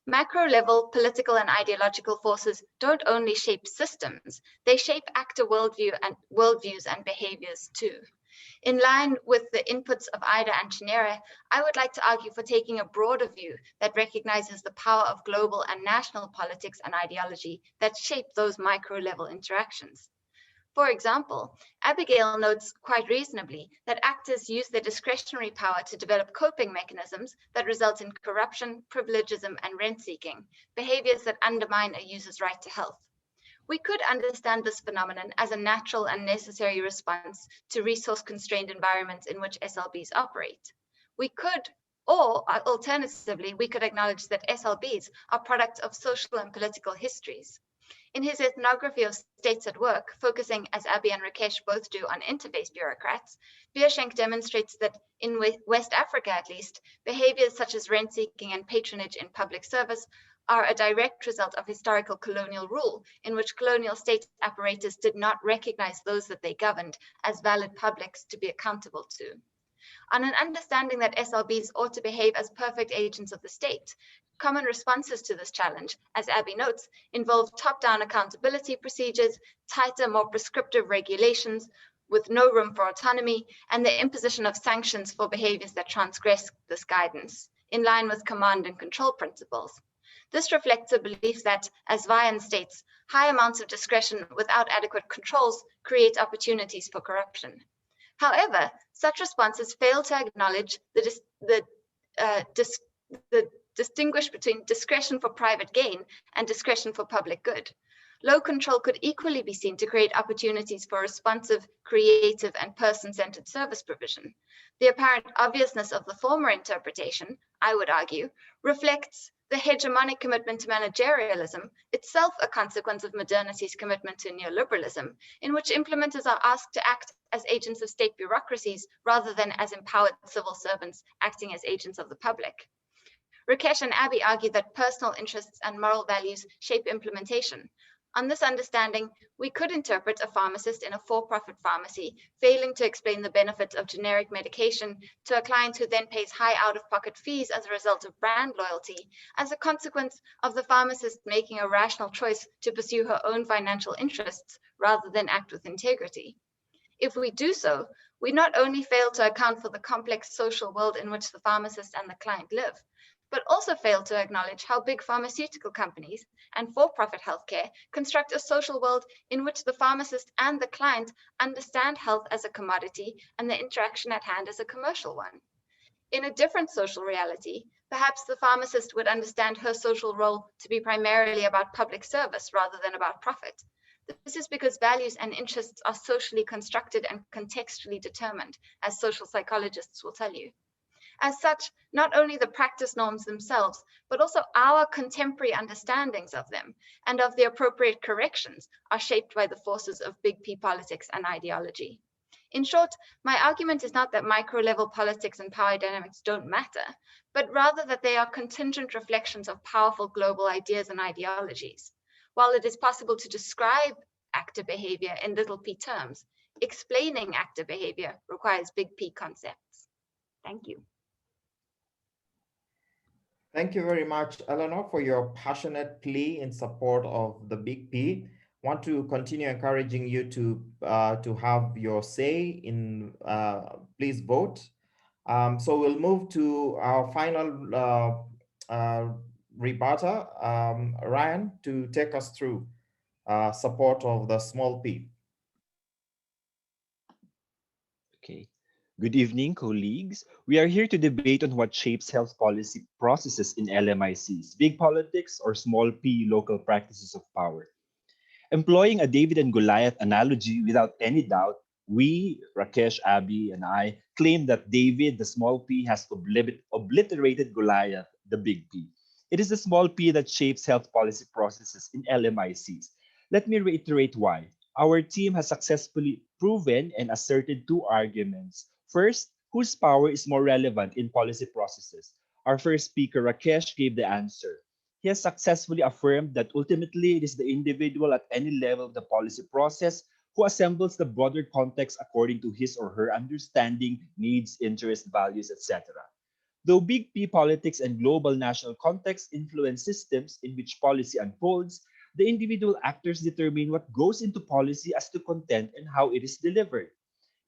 Macro level political and ideological forces don't only shape systems, they shape actor worldviews and behaviors too. In line with the inputs of Ida and Chinera, I would like to argue for taking a broader view that recognizes the power of global and national politics and ideology that shape those micro level interactions. For example, Abigail notes quite reasonably that actors use their discretionary power to develop coping mechanisms that result in corruption, privilegism, and rent-seeking, behaviors that undermine a user's right to health. We could understand this phenomenon as a natural and necessary response to resource-constrained environments in which SLBs operate. We could, or alternatively, we could acknowledge that SLBs are products of social and political histories. In his ethnography of states at work, focusing, as Abby and Rakesh both do, on interface bureaucrats, Bierschenk demonstrates that in West Africa, at least, behaviors such as rent-seeking and patronage in public service are a direct result of historical colonial rule, in which colonial state apparatus did not recognize those that they governed as valid publics to be accountable to. On an understanding that SLBs ought to behave as perfect agents of the state, common responses to this challenge, as Abby notes, involve top-down accountability procedures, tighter, more prescriptive regulations with no room for autonomy, and the imposition of sanctions for behaviors that transgress this guidance, in line with command and control principles. This reflects a belief that, as Vian states, high amounts of discretion without adequate controls create opportunities for corruption. However, such responses fail to acknowledge the distinguish between discretion for private gain and discretion for public good. Low control could equally be seen to create opportunities for responsive, creative, and person-centered service provision. The apparent obviousness of the former interpretation, I would argue, reflects the hegemonic commitment to managerialism, itself a consequence of modernity's commitment to neoliberalism, in which implementers are asked to act as agents of state bureaucracies rather than as empowered civil servants acting as agents of the public. Rakesh and Abby argue that personal interests and moral values shape implementation. On this understanding, we could interpret a pharmacist in a for-profit pharmacy failing to explain the benefits of generic medication to a client who then pays high out-of-pocket fees as a result of brand loyalty as a consequence of the pharmacist making a rational choice to pursue her own financial interests rather than act with integrity. If we do so, we not only fail to account for the complex social world in which the pharmacist and the client live, but also fail to acknowledge how big pharmaceutical companies and for-profit healthcare construct a social world in which the pharmacist and the client understand health as a commodity and the interaction at hand as a commercial one. In a different social reality, perhaps the pharmacist would understand her social role to be primarily about public service rather than about profit. This is because values and interests are socially constructed and contextually determined, as social psychologists will tell you. As such, not only the practice norms themselves, but also our contemporary understandings of them and of the appropriate corrections are shaped by the forces of big P politics and ideology. In short, my argument is not that micro-level politics and power dynamics don't matter, but rather that they are contingent reflections of powerful global ideas and ideologies. While it is possible to describe actor behavior in little p terms, explaining actor behavior requires big P concepts. Thank you.
Thank you very much, Eleanor, for your passionate plea in support of the big P. Want to continue encouraging you to have your say in, please vote. So we'll move to our final rebutter, Ryan, to take us through support of the small p.
Okay, Good evening, colleagues. We are here to debate on what shapes health policy processes in LMICs, big politics or small p local practices of power. Employing a David and Goliath analogy, without any doubt, we, Rakesh, Abby, and I, claim that David, the small p, has obliterated Goliath, the big P. It is the small p that shapes health policy processes in LMICs. Let me reiterate why. Our team has successfully proven and asserted two arguments. First, whose power is more relevant in policy processes? Our first speaker, Rakesh, gave the answer. He has successfully affirmed that ultimately it is the individual at any level of the policy process who assembles the broader context according to his or her understanding, needs, interests, values, etc. Though big P politics and global national context influence systems in which policy unfolds, the individual actors determine what goes into policy as to content and how it is delivered.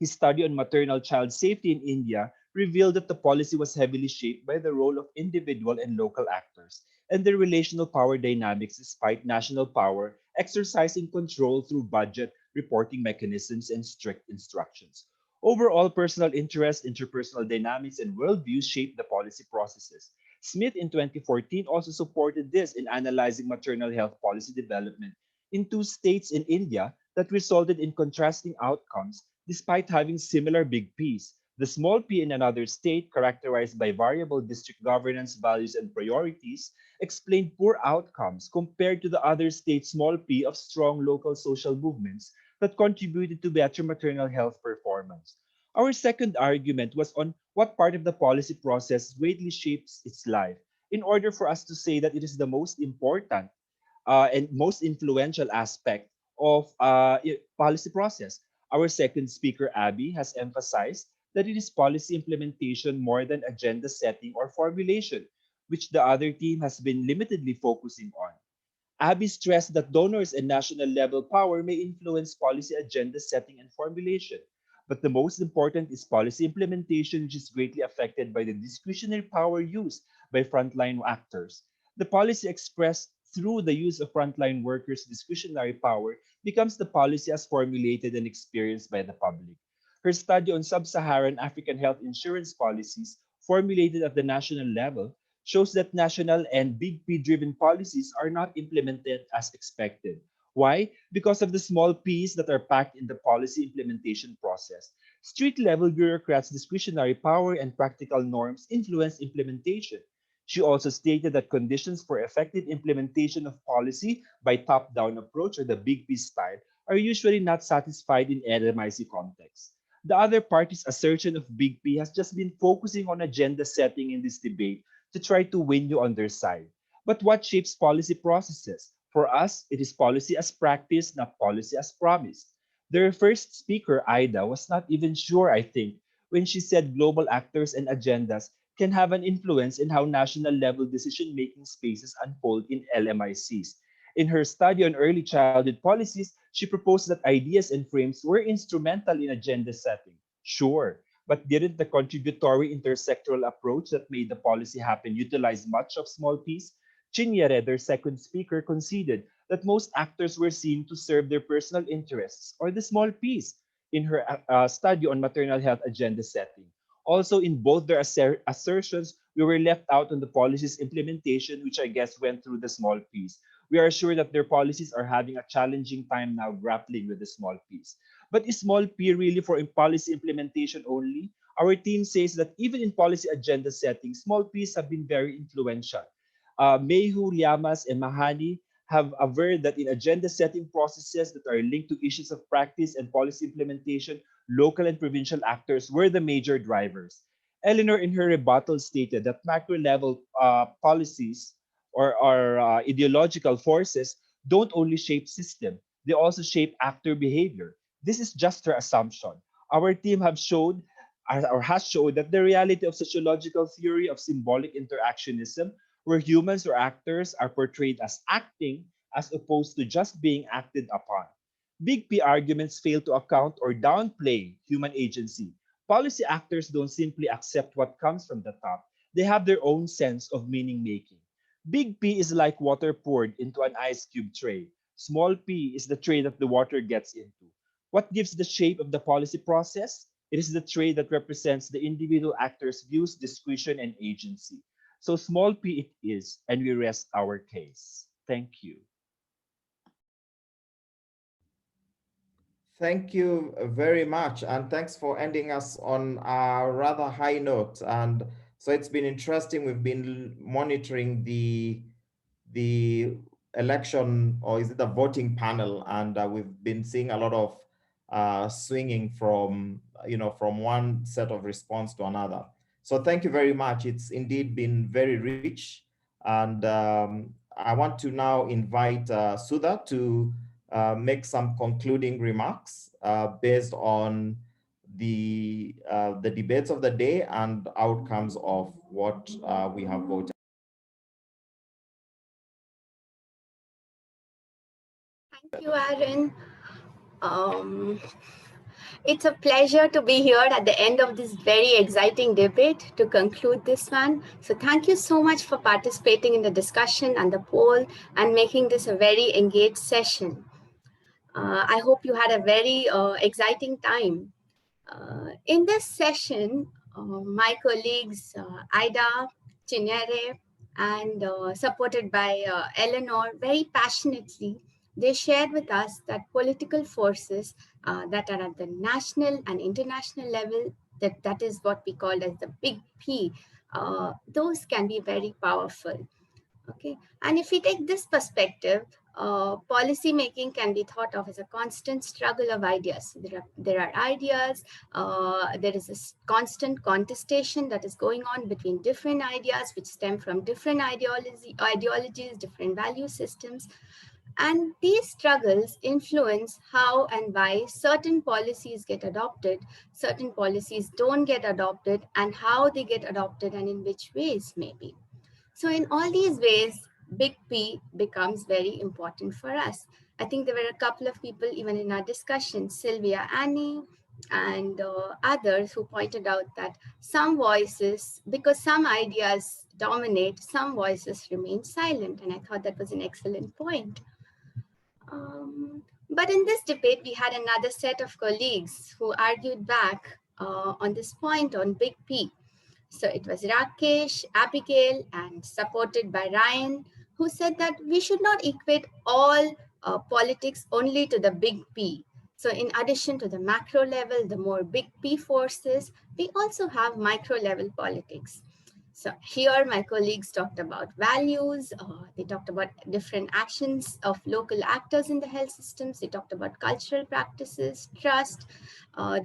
His study on maternal child safety in India revealed that the policy was heavily shaped by the role of individual and local actors and their relational power dynamics despite national power exercising control through budget, reporting mechanisms, and strict instructions. Overall, personal interest, interpersonal dynamics, and worldviews shape the policy processes. Smith in 2014 also supported this in analyzing maternal health policy development in two states in India that resulted in contrasting outcomes despite having similar big Ps. The small p in another state, characterized by variable district governance values and priorities, explained poor outcomes compared to the other state's small p of strong local social movements that contributed to better maternal health performance. Our second argument was on what part of the policy process greatly shapes its life. In order for us to say that it is the most important and most influential aspect of policy process. Our second speaker, Abby, has emphasized that it is policy implementation more than agenda setting or formulation, which the other team has been limitedly focusing on. Abby stressed that donors and national level power may influence policy agenda setting and formulation, but the most important is policy implementation, which is greatly affected by the discretionary power used by frontline actors. The policy expressed through the use of frontline workers' discretionary power becomes the policy as formulated and experienced by the public. Her study on sub Saharan African health insurance policies formulated at the national level shows that national and big P driven policies are not implemented as expected. Why? Because of the small P's that are packed in the policy implementation process. Street level bureaucrats' discretionary power and practical norms influence implementation. She also stated that conditions for effective implementation of policy by top down approach or the big P style are usually not satisfied in LMIC context. The other party's assertion of big P has just been focusing on agenda setting in this debate to try to win you on their side. But what shapes policy processes? For us, it is policy as practice, not policy as promise. Their first speaker, Ida, was not even sure, I think, when she said global actors and agendas can have an influence in how national level decision making spaces unfold in LMICs. In her study on early childhood policies, she proposed that ideas and frames were instrumental in agenda setting. Sure, but didn't the contributory intersectoral approach that made the policy happen utilize much of small p's? Chinyere, their second speaker, conceded that most actors were seen to serve their personal interests or the small p's in her study on maternal health agenda setting. Also, in both their assertions, we were left out on the policy's implementation, which I guess went through the small p's. We are sure that their policies are having a challenging time now grappling with the small p's. But is small p really for policy implementation only? Our team says that even in policy agenda settings, small p's have been very influential. Mayhu, Llamas, and Mahani have averred that in agenda setting processes that are linked to issues of practice and policy implementation, local and provincial actors were the major drivers. Eleanor, in her rebuttal, stated that macro level policies or ideological forces don't only shape system, they also shape actor behavior. This is just her assumption. Our team have showed or has showed that the reality of sociological theory of symbolic interactionism, where humans or actors are portrayed as acting as opposed to just being acted upon. Big P arguments fail to account or downplay human agency. Policy actors don't simply accept what comes from the top, they have their own sense of meaning making. Big P is like water poured into an ice cube tray. Small p is the tray that the water gets into. What gives the shape of the policy process? It is the trait that represents the individual actor's views, discretion, and agency. So small p it is, and we rest our case. Thank you.
Thank you very much, and thanks for ending us on a rather high note. And so it's been interesting. We've been monitoring the election, or is it the voting panel, and we've been seeing a lot of swinging from from one set of response to another. So thank you very much. It's indeed been very rich, and I want to now invite Sudha to make some concluding remarks based on the debates of the day and outcomes of what we have voted.
Thank you, Aaron. Um, it's a pleasure to be here at the end of this very exciting debate to conclude this one. So thank you so much for participating in the discussion and the poll and making this a very engaged session. I hope you had a very exciting time. In this session, my colleagues Ida, Chinere, and supported by Eleanor very passionately, they shared with us that political forces that are at the national and international level, that is what we call as the big P, those can be very powerful. Okay, and if we take this perspective, policy making can be thought of as a constant struggle of ideas. There are ideas, there is a constant contestation that is going on between different ideas which stem from different ideologies, different value systems. And these struggles influence how and why certain policies get adopted, certain policies don't get adopted, and how they get adopted and in which ways maybe. So in all these ways, big P becomes very important for us. I think there were a couple of people even in our discussion, Sylvia, Annie, and others who pointed out that some voices, because some ideas dominate, some voices remain silent. And I thought that was an excellent point. But in this debate, we had another set of colleagues who argued back on this point on big P. So it was Rakesh, Abigail, and supported by Ryan, who said that we should not equate all politics only to the big P. So in addition to the macro level, the more big P forces, we also have micro level politics. So here my colleagues talked about values, they talked about different actions of local actors in the health systems, they talked about cultural practices, trust,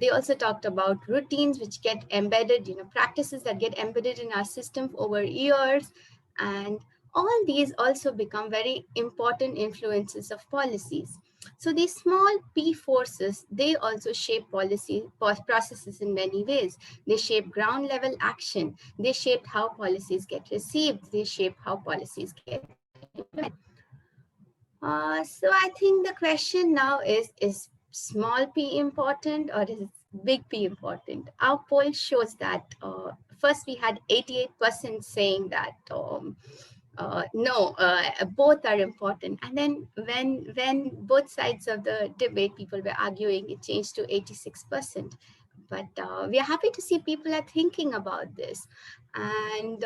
they also talked about routines which get embedded, practices that get embedded in our system over years. And all these also become very important influences of policies. So these small P forces, they also shape policy processes in many ways. They shape ground level action. They shape how policies get received. They shape how policies get implemented. So I think the question now is small p important or is big P important? Our poll shows that first we had 88% saying that no, both are important. And then when both sides of the debate, people were arguing, it changed to 86%. But we are happy to see people are thinking about this. And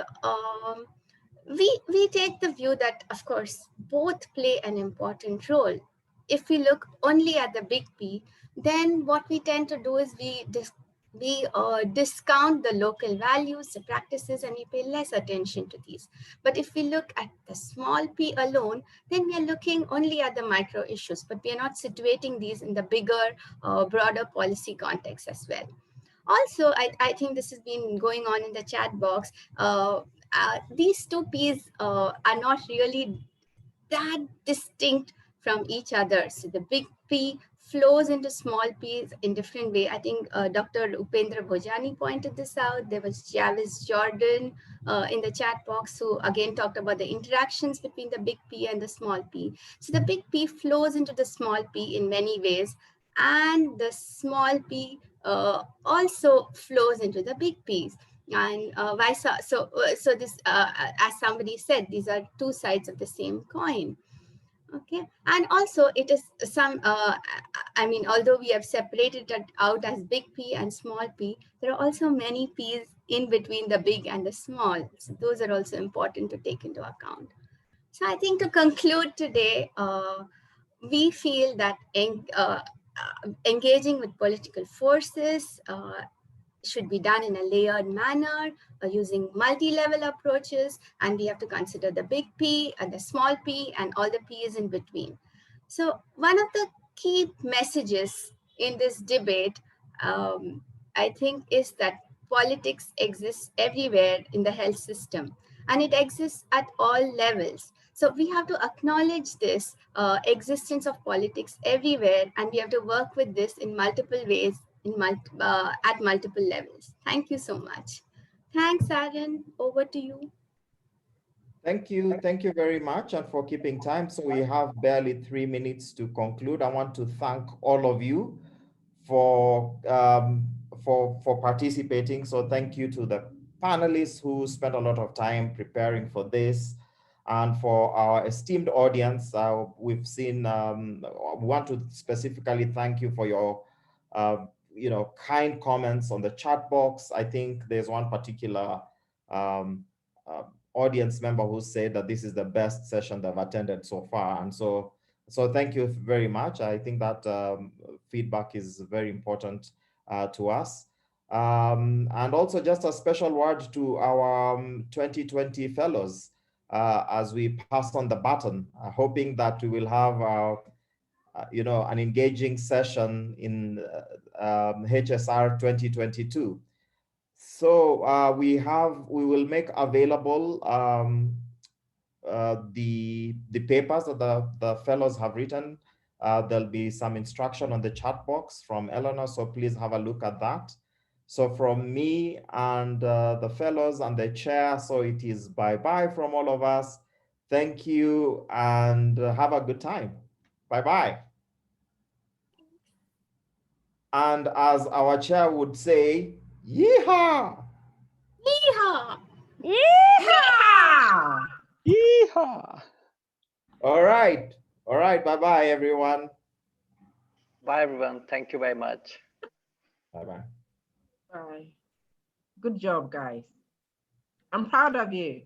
we take the view that, of course, both play an important role. If we look only at the big P, then what we tend to do is we discount the local values, the practices, and we pay less attention to these. But if we look at the small p alone, then we are looking only at the micro issues, but we are not situating these in the bigger, broader policy context as well. Also, I think this has been going on in the chat box. These two P's are not really that distinct from each other. So the big P flows into small p's in different way. I think Dr. Upendra Bhojani pointed this out. There was Javis Jordan in the chat box who again talked about the interactions between the big P and the small p. So the big P flows into the small p in many ways, and the small p also flows into the big P's. And vice versa. So this, as somebody said, these are two sides of the same coin. Okay, and also it is I mean, although we have separated it out as big P and small p, there are also many P's in between the big and the small. So those are also important to take into account. So I think to conclude today, we feel that engaging with political forces should be done in a layered manner using multi-level approaches, and we have to consider the big P and the small p and all the P's in between. So one of the key messages in this debate, I think, is that politics exists everywhere in the health system, and it exists at all levels. So we have to acknowledge this existence of politics everywhere, and we have to work with this in multiple ways, at multiple levels. Thank you so much. Thanks, Aaron. Over to you.
Thank you very much, and for keeping time. So we have barely 3 minutes to conclude. I want to thank all of you for participating. So thank you to the panelists who spent a lot of time preparing for this, and for our esteemed audience. We've seen. We want to specifically thank you for your kind comments on the chat box. I think there's one particular audience member who said that this is the best session they've attended so far, and so thank you very much. I think that feedback is very important to us. And also just a special word to our 2020 fellows as we pass on the baton, hoping that we will have an engaging session in HSR 2022. So we will make available the papers that the fellows have written. There'll be some instruction on the chat box from Eleanor, so please have a look at that. So from me and the fellows and the chair, so it is bye-bye from all of us. Thank you, and have a good time. Bye-bye. And as our chair would say, yeehaw!
Yeehaw!
Yeehaw!
Yeehaw!
All right. Bye-bye, everyone.
Bye, everyone. Thank you very much.
Bye-bye.
Bye. Good job, guys. I'm proud of you.